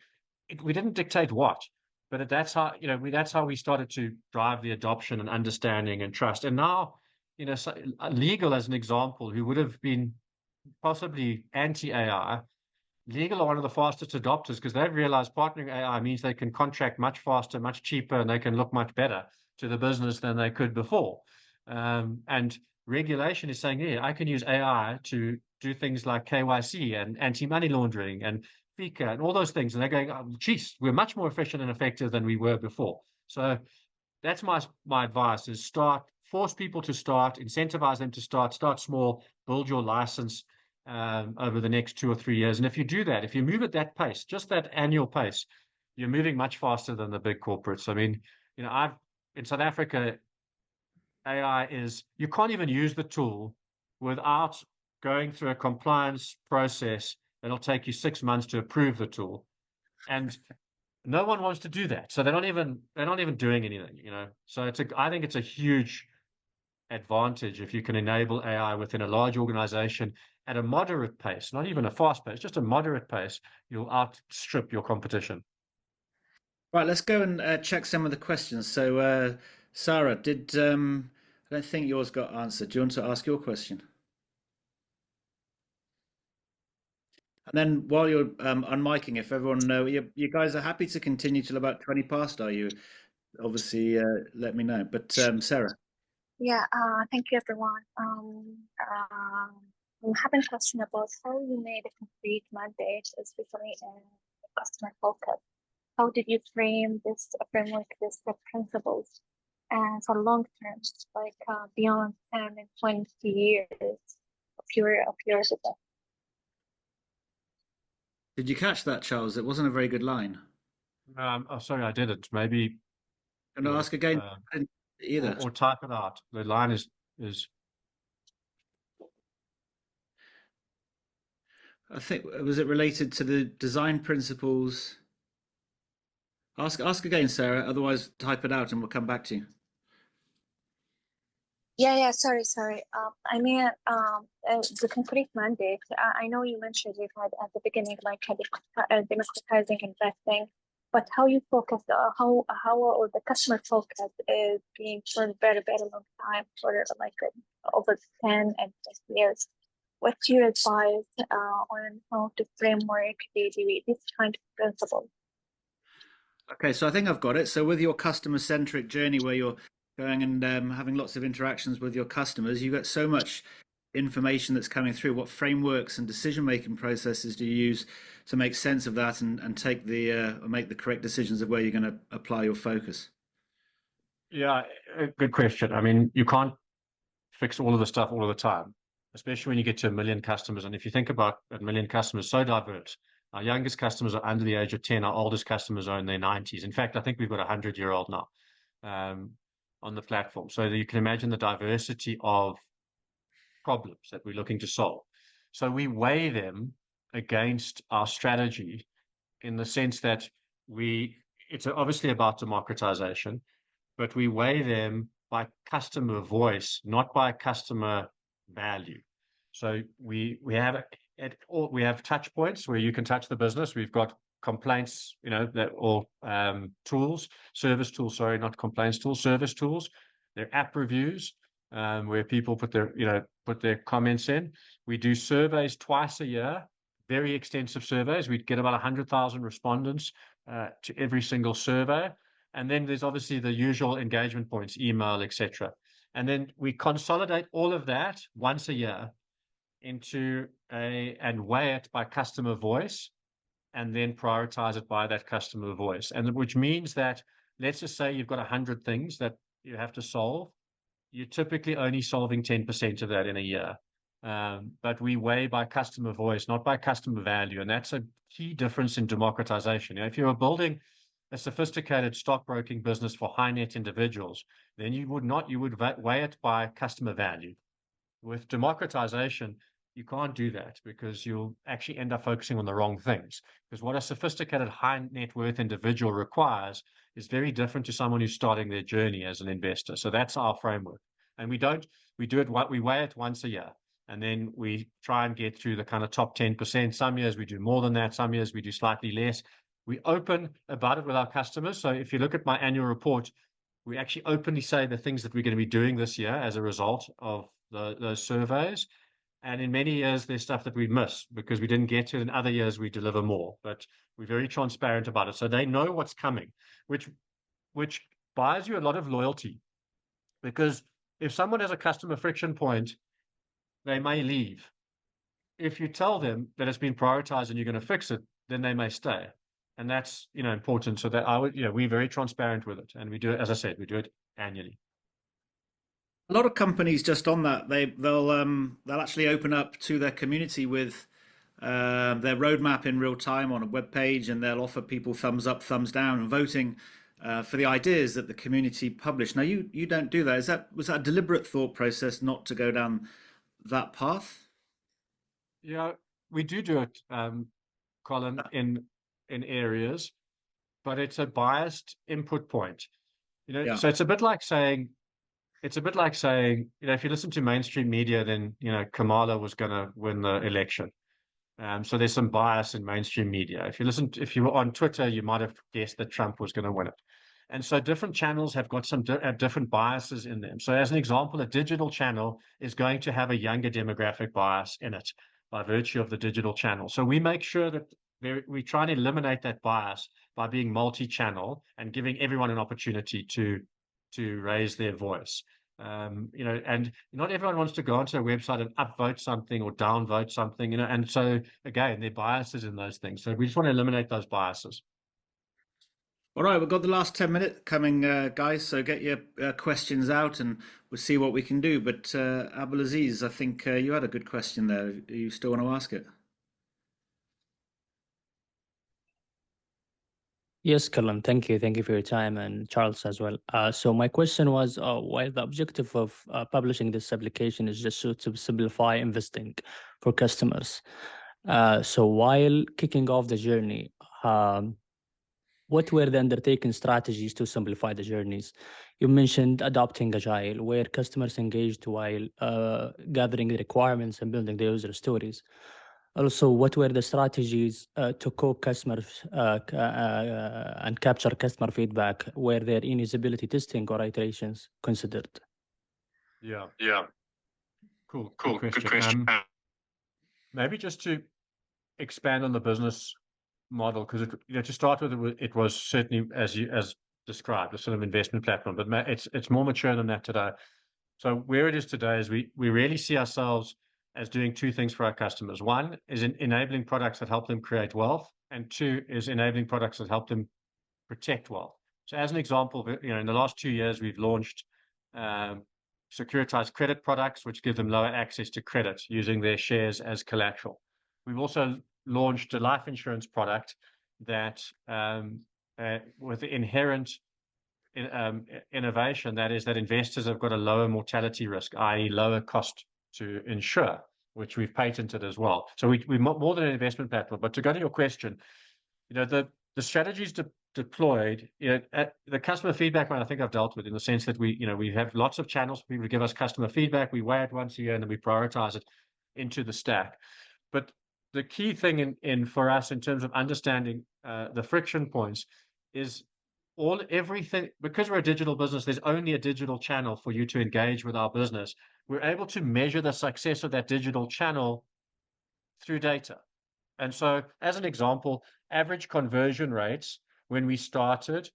We didn't dictate what, but that's how we started to drive the adoption and understanding and trust. And now, legal, as an example, who would have been possibly anti-AI, legal are one of the fastest adopters because they've realized partnering AI means they can contract much faster, much cheaper, and they can look much better to the business than they could before. And regulation is saying, yeah, I can use AI to do things like KYC and anti-money laundering and FICA and all those things. And they're going, oh, geez, we're much more efficient and effective than we were before. So that's my advice, is force people to start, incentivize them to start small, build your license over the next 2 or 3 years. And if you do that, if you move at that pace, just that annual pace, you're moving much faster than the big corporates. I mean, in South Africa, AI you can't even use the tool without going through a compliance process that'll take you 6 months to approve the tool. And no one wants to do that. So they're not even doing anything, So I think it's a huge advantage if you can enable AI within a large organization at a moderate pace, not even a fast pace, just a moderate pace. You'll outstrip your competition. Right, let's go and check some of the questions. So, Sarah, I don't think yours got answered. Do you want to ask your question? And then while you're unmiking, if everyone know, you guys are happy to continue till about 20 past, are you? Obviously, let me know. But Sarah. Yeah, thank you everyone. I have a question about how you made a concrete mandate, especially in customer focus. How did you frame this framework, this principles, and for long term, like beyond 10 and 20 years of your business? Did you catch that, Charles? It wasn't a very good line. Oh, sorry, I didn't. Maybe Can I ask again? I didn't either. or type it out. The line is. I think was it related to the design principles? Ask again, Sarah. Otherwise, type it out and we'll come back to you. Yeah, sorry. I mean, the concrete mandate. I know you mentioned you had at the beginning, like democratizing investing, but how you focus, how or the customer focus is being for a very, very long time, for like over 10 and 20 years. What's your advice on how to framework this kind of principle? Okay, so I think I've got it. So with your customer-centric journey where you're going and having lots of interactions with your customers, you get so much information that's coming through. What frameworks and decision-making processes do you use to make sense of that and take the or make the correct decisions of where you're going to apply your focus? Yeah, a good question. I mean, you can't fix all of the stuff all of the time, especially when you get to 1 million customers. And if you think about 1 million customers, so diverse. Our youngest customers are under the age of 10. Our oldest customers are in their 90s. In fact, I think we've got a 100-year-old now on the platform. So you can imagine the diversity of problems that we're looking to solve. So we weigh them against our strategy in the sense that it's obviously about democratization, but we weigh them by customer voice, not by customer value. So we have touch points where you can touch the business. We've got complaints, service tools, sorry, not complaints tools, service tools. They're app reviews where people put their comments in. We do surveys twice a year, very extensive surveys. We get about 100,000 respondents to every single survey. And then there's obviously the usual engagement points, email, etc. And then we consolidate all of that once a year and weigh it by customer voice and then prioritize it by that customer voice. And which means that, let's just say you've got 100 things that you have to solve. You're typically only solving 10% of that in a year. But we weigh by customer voice, not by customer value. And that's a key difference in democratization. If you were building a sophisticated stockbroking business for high net individuals, then you would weigh it by customer value. With democratization, you can't do that because you'll actually end up focusing on the wrong things. Because what a sophisticated high net worth individual requires is very different to someone who's starting their journey as an investor. So that's our framework. And we weigh it once a year. And then we try and get through the kind of top 10%. Some years we do more than that. Some years we do slightly less. We open about it with our customers. So if you look at my annual report, we actually openly say the things that we're going to be doing this year as a result of those surveys. And in many years, there's stuff that we miss because we didn't get to it. In other years, we deliver more. But we're very transparent about it. So they know what's coming, which buys you a lot of loyalty. Because if someone has a customer friction point, they may leave. If you tell them that it's been prioritized and you're going to fix it, then they may stay. And that's important. So that we're very transparent with it. And we do it, as I said, we do it annually. A lot of companies just on that, they'll actually open up to their community with their roadmap in real time on a web page, and they'll offer people thumbs up, thumbs down, and voting for the ideas that the community publish. Now, you don't do that. Was that a deliberate thought process not to go down that path? Yeah, we do it, Colin, in areas, but it's a biased input point. So it's a bit like saying, if you listen to mainstream media, then Kamala was going to win the election. So there's some bias in mainstream media. If you were on Twitter, you might have guessed that Trump was going to win it. And so different channels have got have different biases in them. So as an example, a digital channel is going to have a younger demographic bias in it by virtue of the digital channel. So we make sure that we try and eliminate that bias by being multi-channel and giving everyone an opportunity to raise their voice. And not everyone wants to go onto a website and upvote something or downvote something, and so again, there are biases in those things. So we just want to eliminate those biases. All right, we've got the last 10 minutes coming, guys, so get your questions out and we'll see what we can do. But Abdulaziz, I think you had a good question there. You still want to ask it? Yes, Kalam, thank you. Thank you for your time, and Charles as well. So my question was, while the objective of publishing this application is just to simplify investing for customers. So while kicking off the journey, what were the undertaken strategies to simplify the journeys? You mentioned adopting Agile, where customers engaged while gathering the requirements and building the user stories. Also, what were the strategies to cope customers and capture customer feedback? Were there any usability testing or iterations considered? Yeah. Cool. Good question. Maybe just to expand on the business model, because to start with, it was certainly as described, a sort of investment platform, but it's more mature than that today. So where it is today is we really see ourselves as doing two things for our customers. One is enabling products that help them create wealth, and two is enabling products that help them protect wealth. So as an example, in the last 2 years, we've launched securitized credit products, which give them lower access to credit using their shares as collateral. We've also launched a life insurance product that with the inherent innovation, that is that investors have got a lower mortality risk, i.e. lower cost to insure, which we've patented as well. So we're more than an investment platform. But to go to your question, the strategies deployed, the customer feedback one I think I've dealt with, in the sense that we have lots of channels for people to give us customer feedback. We weigh it once a year and then we prioritize it into the stack. But the key thing for us in terms of understanding the friction points is everything, because we're a digital business, there's only a digital channel for you to engage with our business. We're able to measure the success of that digital channel through data. And so, as an example, average conversion rates when we started,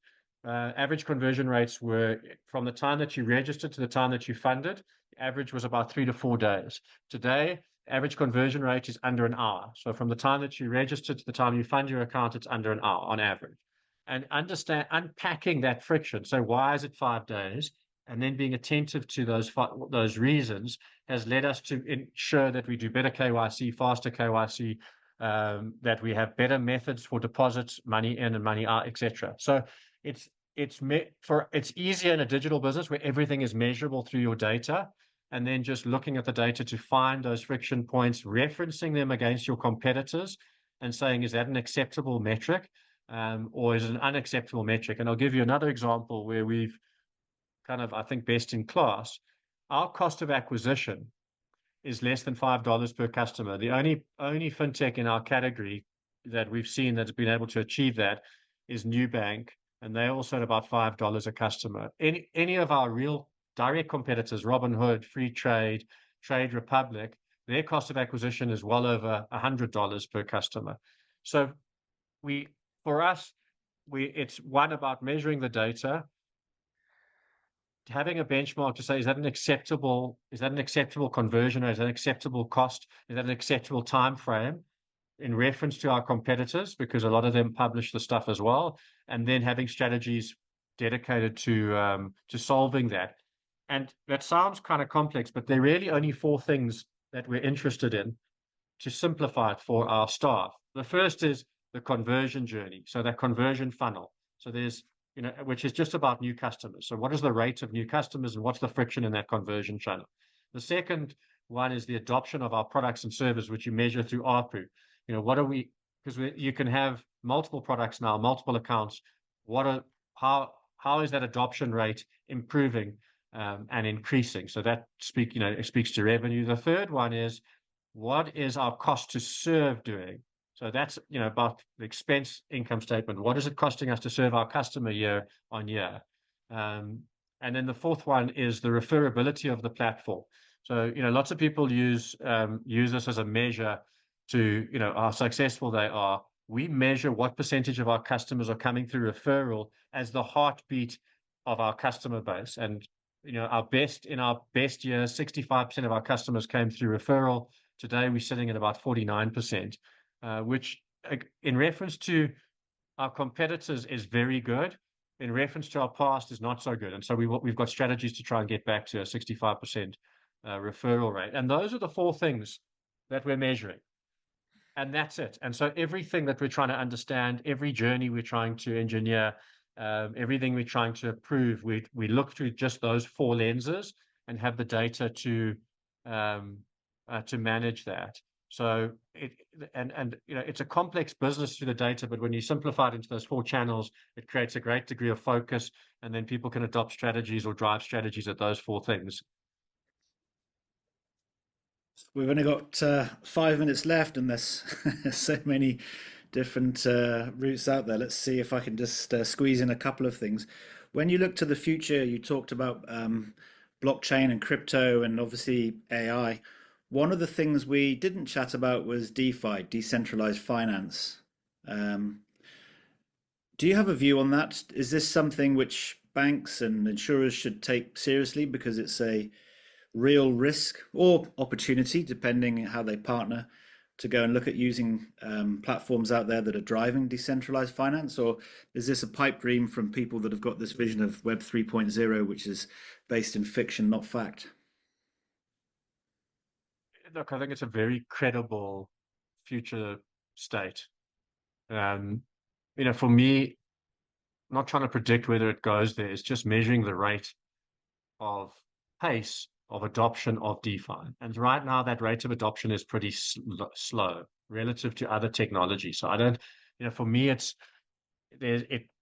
average conversion rates were from the time that you registered to the time that you funded, the average was about 3 to 4 days. Today, average conversion rate is under an hour. So from the time that you register to the time you fund your account, it's under an hour on average. And unpacking that friction. So why is it 5 days? And then being attentive to those reasons has led us to ensure that we do better KYC, faster KYC, that we have better methods for deposits, money in and money out, etc. So it's easier in a digital business where everything is measurable through your data, and then just looking at the data to find those friction points, referencing them against your competitors, and saying, is that an acceptable metric, or is it an unacceptable metric? And I'll give you another example where we've kind of, I think, best in class. Our cost of acquisition is less than $5 per customer. The only fintech in our category that we've seen that's been able to achieve that is Nubank, and they're also at about $5 a customer. Any of our real direct competitors, Robinhood, Free Trade, Trade Republic, their cost of acquisition is well over $100 per customer. So for us, it's one about measuring the data, having a benchmark to say, is that an acceptable conversion rate? Is that an acceptable cost? Is that an acceptable time frame in reference to our competitors? Because a lot of them publish the stuff as well. And then having strategies dedicated to solving that. And that sounds kind of complex, but there are really only 4 things that we're interested in to simplify it for our staff. The first is the conversion journey, so that conversion funnel. So there's which is just about new customers. So what is the rate of new customers and what's the friction in that conversion channel? The second one is the adoption of our products and services, which you measure through ARPU. Because you can have multiple products now, multiple accounts. How is that adoption rate improving and increasing? So that speaks to revenue. The third one is, what is our cost to serve doing? So that's about the expense income statement. What is it costing us to serve our customer year on year? And then the fourth one is the referability of the platform. So, lots of people use this as a measure to, how successful they are. We measure what percentage of our customers are coming through referral as the heartbeat of our customer base. And, in our best years, 65% of our customers came through referral. Today, we're sitting at about 49%, which in reference to our competitors is very good. In reference to our past is not so good. And so we've got strategies to try and get back to a 65% referral rate. And those are the four things that we're measuring. And that's it. And so everything that we're trying to understand, every journey we're trying to engineer, everything we're trying to improve, we look through just those four lenses and have the data to manage that. So it's a complex business through the data, but when you simplify it into those four channels, it creates a great degree of focus, and then people can adopt strategies or drive strategies at those four things. We've only got 5 minutes left, and there's so many different routes out there. Let's see if I can just squeeze in a couple of things. When you look to the future, you talked about blockchain and crypto and obviously AI. One of the things we didn't chat about was DeFi, decentralized finance. Do you have a view on that? Is this something which banks and insurers should take seriously because it's a real risk or opportunity, depending on how they partner, to go and look at using platforms out there that are driving decentralized finance? Or is this a pipe dream from people that have got this vision of Web 3.0, which is based in fiction, not fact? Look, I think it's a very credible future state. For me, not trying to predict whether it goes there, it's just measuring the rate of pace of adoption of DeFi. And right now, that rate of adoption is pretty slow relative to other technologies. So I don't, for me, it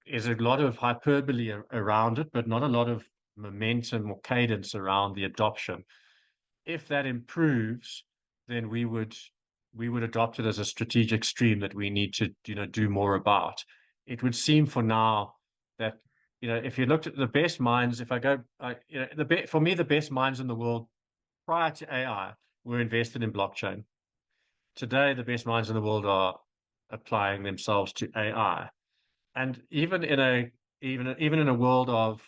is a lot of hyperbole around it, but not a lot of momentum or cadence around the adoption. If that improves, then we would adopt it as a strategic stream that we need to, do more about. It would seem for now that, if you looked at the best minds, if I go, for me, the best minds in the world prior to AI were invested in blockchain. Today, the best minds in the world are applying themselves to AI. And even in a world of,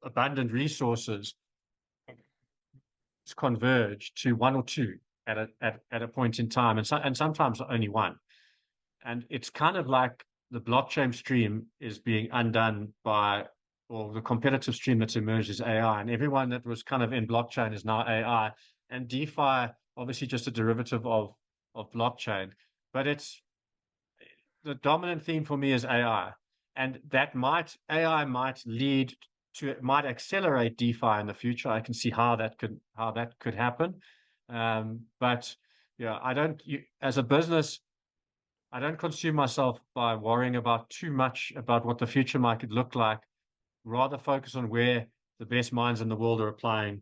abundant resources, converge to one or two at a point in time, and sometimes only one. And it's kind of like the blockchain stream is being undone by, or the competitive stream that's emerged is AI, and everyone that was kind of in blockchain is now AI, and DeFi obviously just a derivative of blockchain, but it's the dominant theme for me is AI, and AI might accelerate DeFi in the future. I can see how that could happen. But yeah, as a business, I don't consume myself by worrying about too much about what the future might look like. Rather focus on where the best minds in the world are applying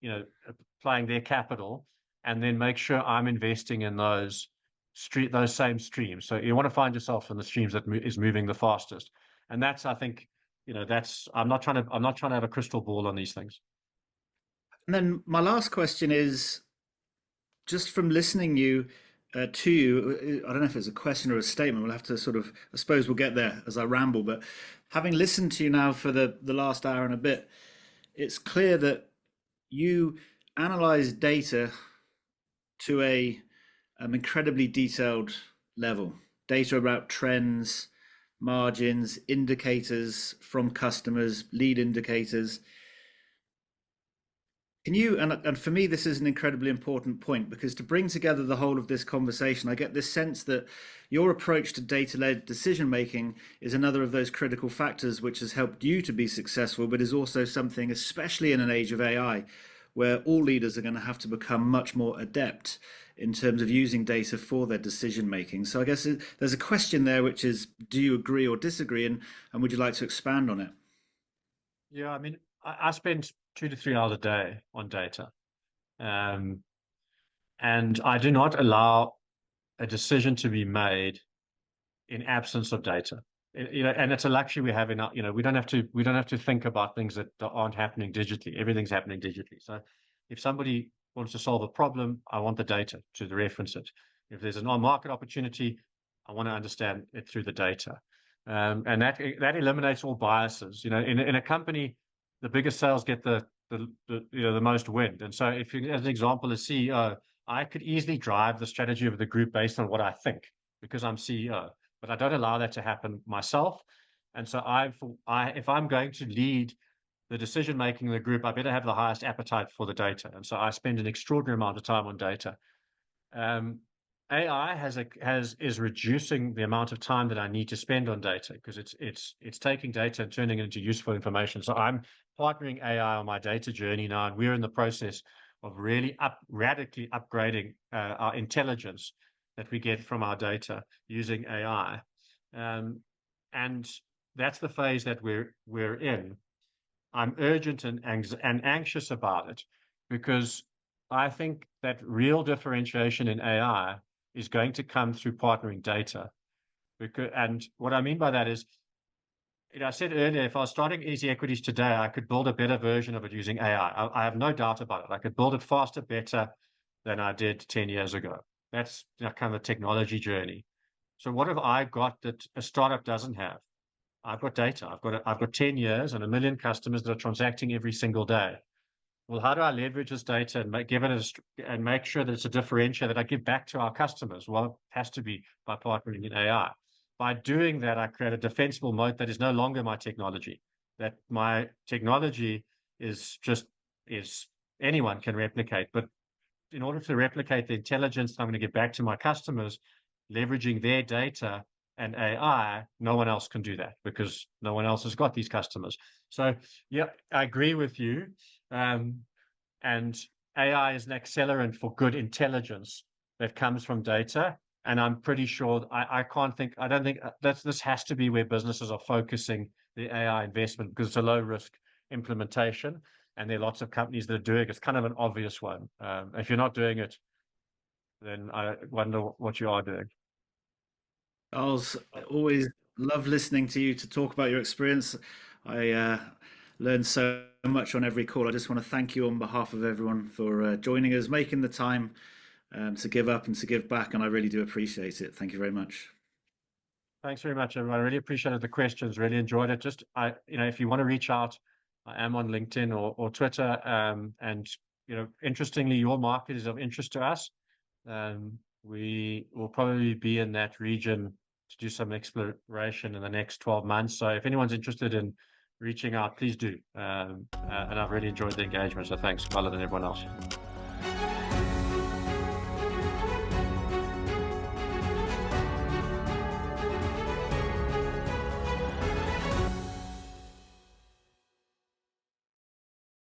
their capital, and then make sure I'm investing in those same streams. So you want to find yourself in the streams that is moving the fastest, and that's, I think, I'm not trying to have a crystal ball on these things. And then my last question is, just from listening to you, I don't know if it's a question or a statement. We'll have to sort of, I suppose we'll get there as I ramble, but having listened to you now for the last hour and a bit, it's clear that you analyze data to a incredibly detailed level. Data about trends, margins, indicators from customers, lead indicators. Can you, and for me, this is an incredibly important point, because to bring together the whole of this conversation, I get this sense that your approach to data-led decision-making is another of those critical factors which has helped you to be successful, but is also something, especially in an age of AI, where all leaders are going to have to become much more adept in terms of using data for their decision-making. So I guess there's a question there, which is, do you agree or disagree, and would you like to expand on it? Yeah, I mean, I spend 2 to 3 hours a day on data. And I do not allow a decision to be made in absence of data. And it's a luxury we have in our, we don't have to think about things that aren't happening digitally. Everything's happening digitally. So if somebody wants to solve a problem, I want the data to reference it. If there's an on-market opportunity, I want to understand it through the data. And that eliminates all biases. In a company, the biggest sales get the most wind. And so if you, as an example, as CEO, I could easily drive the strategy of the group based on what I think because I'm CEO, but I don't allow that to happen myself. And so if I'm going to lead the decision making in the group, I better have the highest appetite for the data. And so I spend an extraordinary amount of time on data. AI is reducing the amount of time that I need to spend on data because it's taking data and turning it into useful information. So I'm partnering AI on my data journey now, and we're in the process of really radically upgrading our intelligence that we get from our data using AI, and that's the phase that we're in. I'm urgent and anxious about it because I think that real differentiation in AI is going to come through partnering data. And what I mean by that is, I said earlier, if I was starting Easy Equities today, I could build a better version of it using AI. I have no doubt about it. I could build it faster, better than I did 10 years ago. That's kind of a technology journey. So what have I got that a startup doesn't have? I've got data. I've got 10 years and 1 million customers that are transacting every single day. Well, how do I leverage this data and make sure that it's a differentiator that I give back to our customers? Well, it has to be by partnering in AI. By doing that, I create a defensible moat that is no longer my technology. That my technology is anyone can replicate. But in order to replicate the intelligence I'm going to give back to my customers, leveraging their data and AI, no one else can do that because no one else has got these customers. So, yeah, I agree with you. And AI is an accelerant for good intelligence that comes from data. And I'm pretty sure I don't think this has to be where businesses are focusing the AI investment because it's a low risk implementation. And there are lots of companies that are doing it. It's kind of an obvious one. If you're not doing it, then I wonder what you are doing. Charles, I always love listening to you to talk about your experience. I learned so much on every call. I just want to thank you on behalf of everyone for joining us, making the time to give up and to give back, and I really do appreciate it. Thank you very much. Thanks very much, everyone. I really appreciated the questions. Really enjoyed it. Just if you want to reach out, I am on LinkedIn or Twitter. And interestingly, your market is of interest to us. We will probably be in that region to do some exploration in the next 12 months. So if anyone's interested in reaching out, please do. And I've really enjoyed the engagement. So thanks, Colin and everyone else.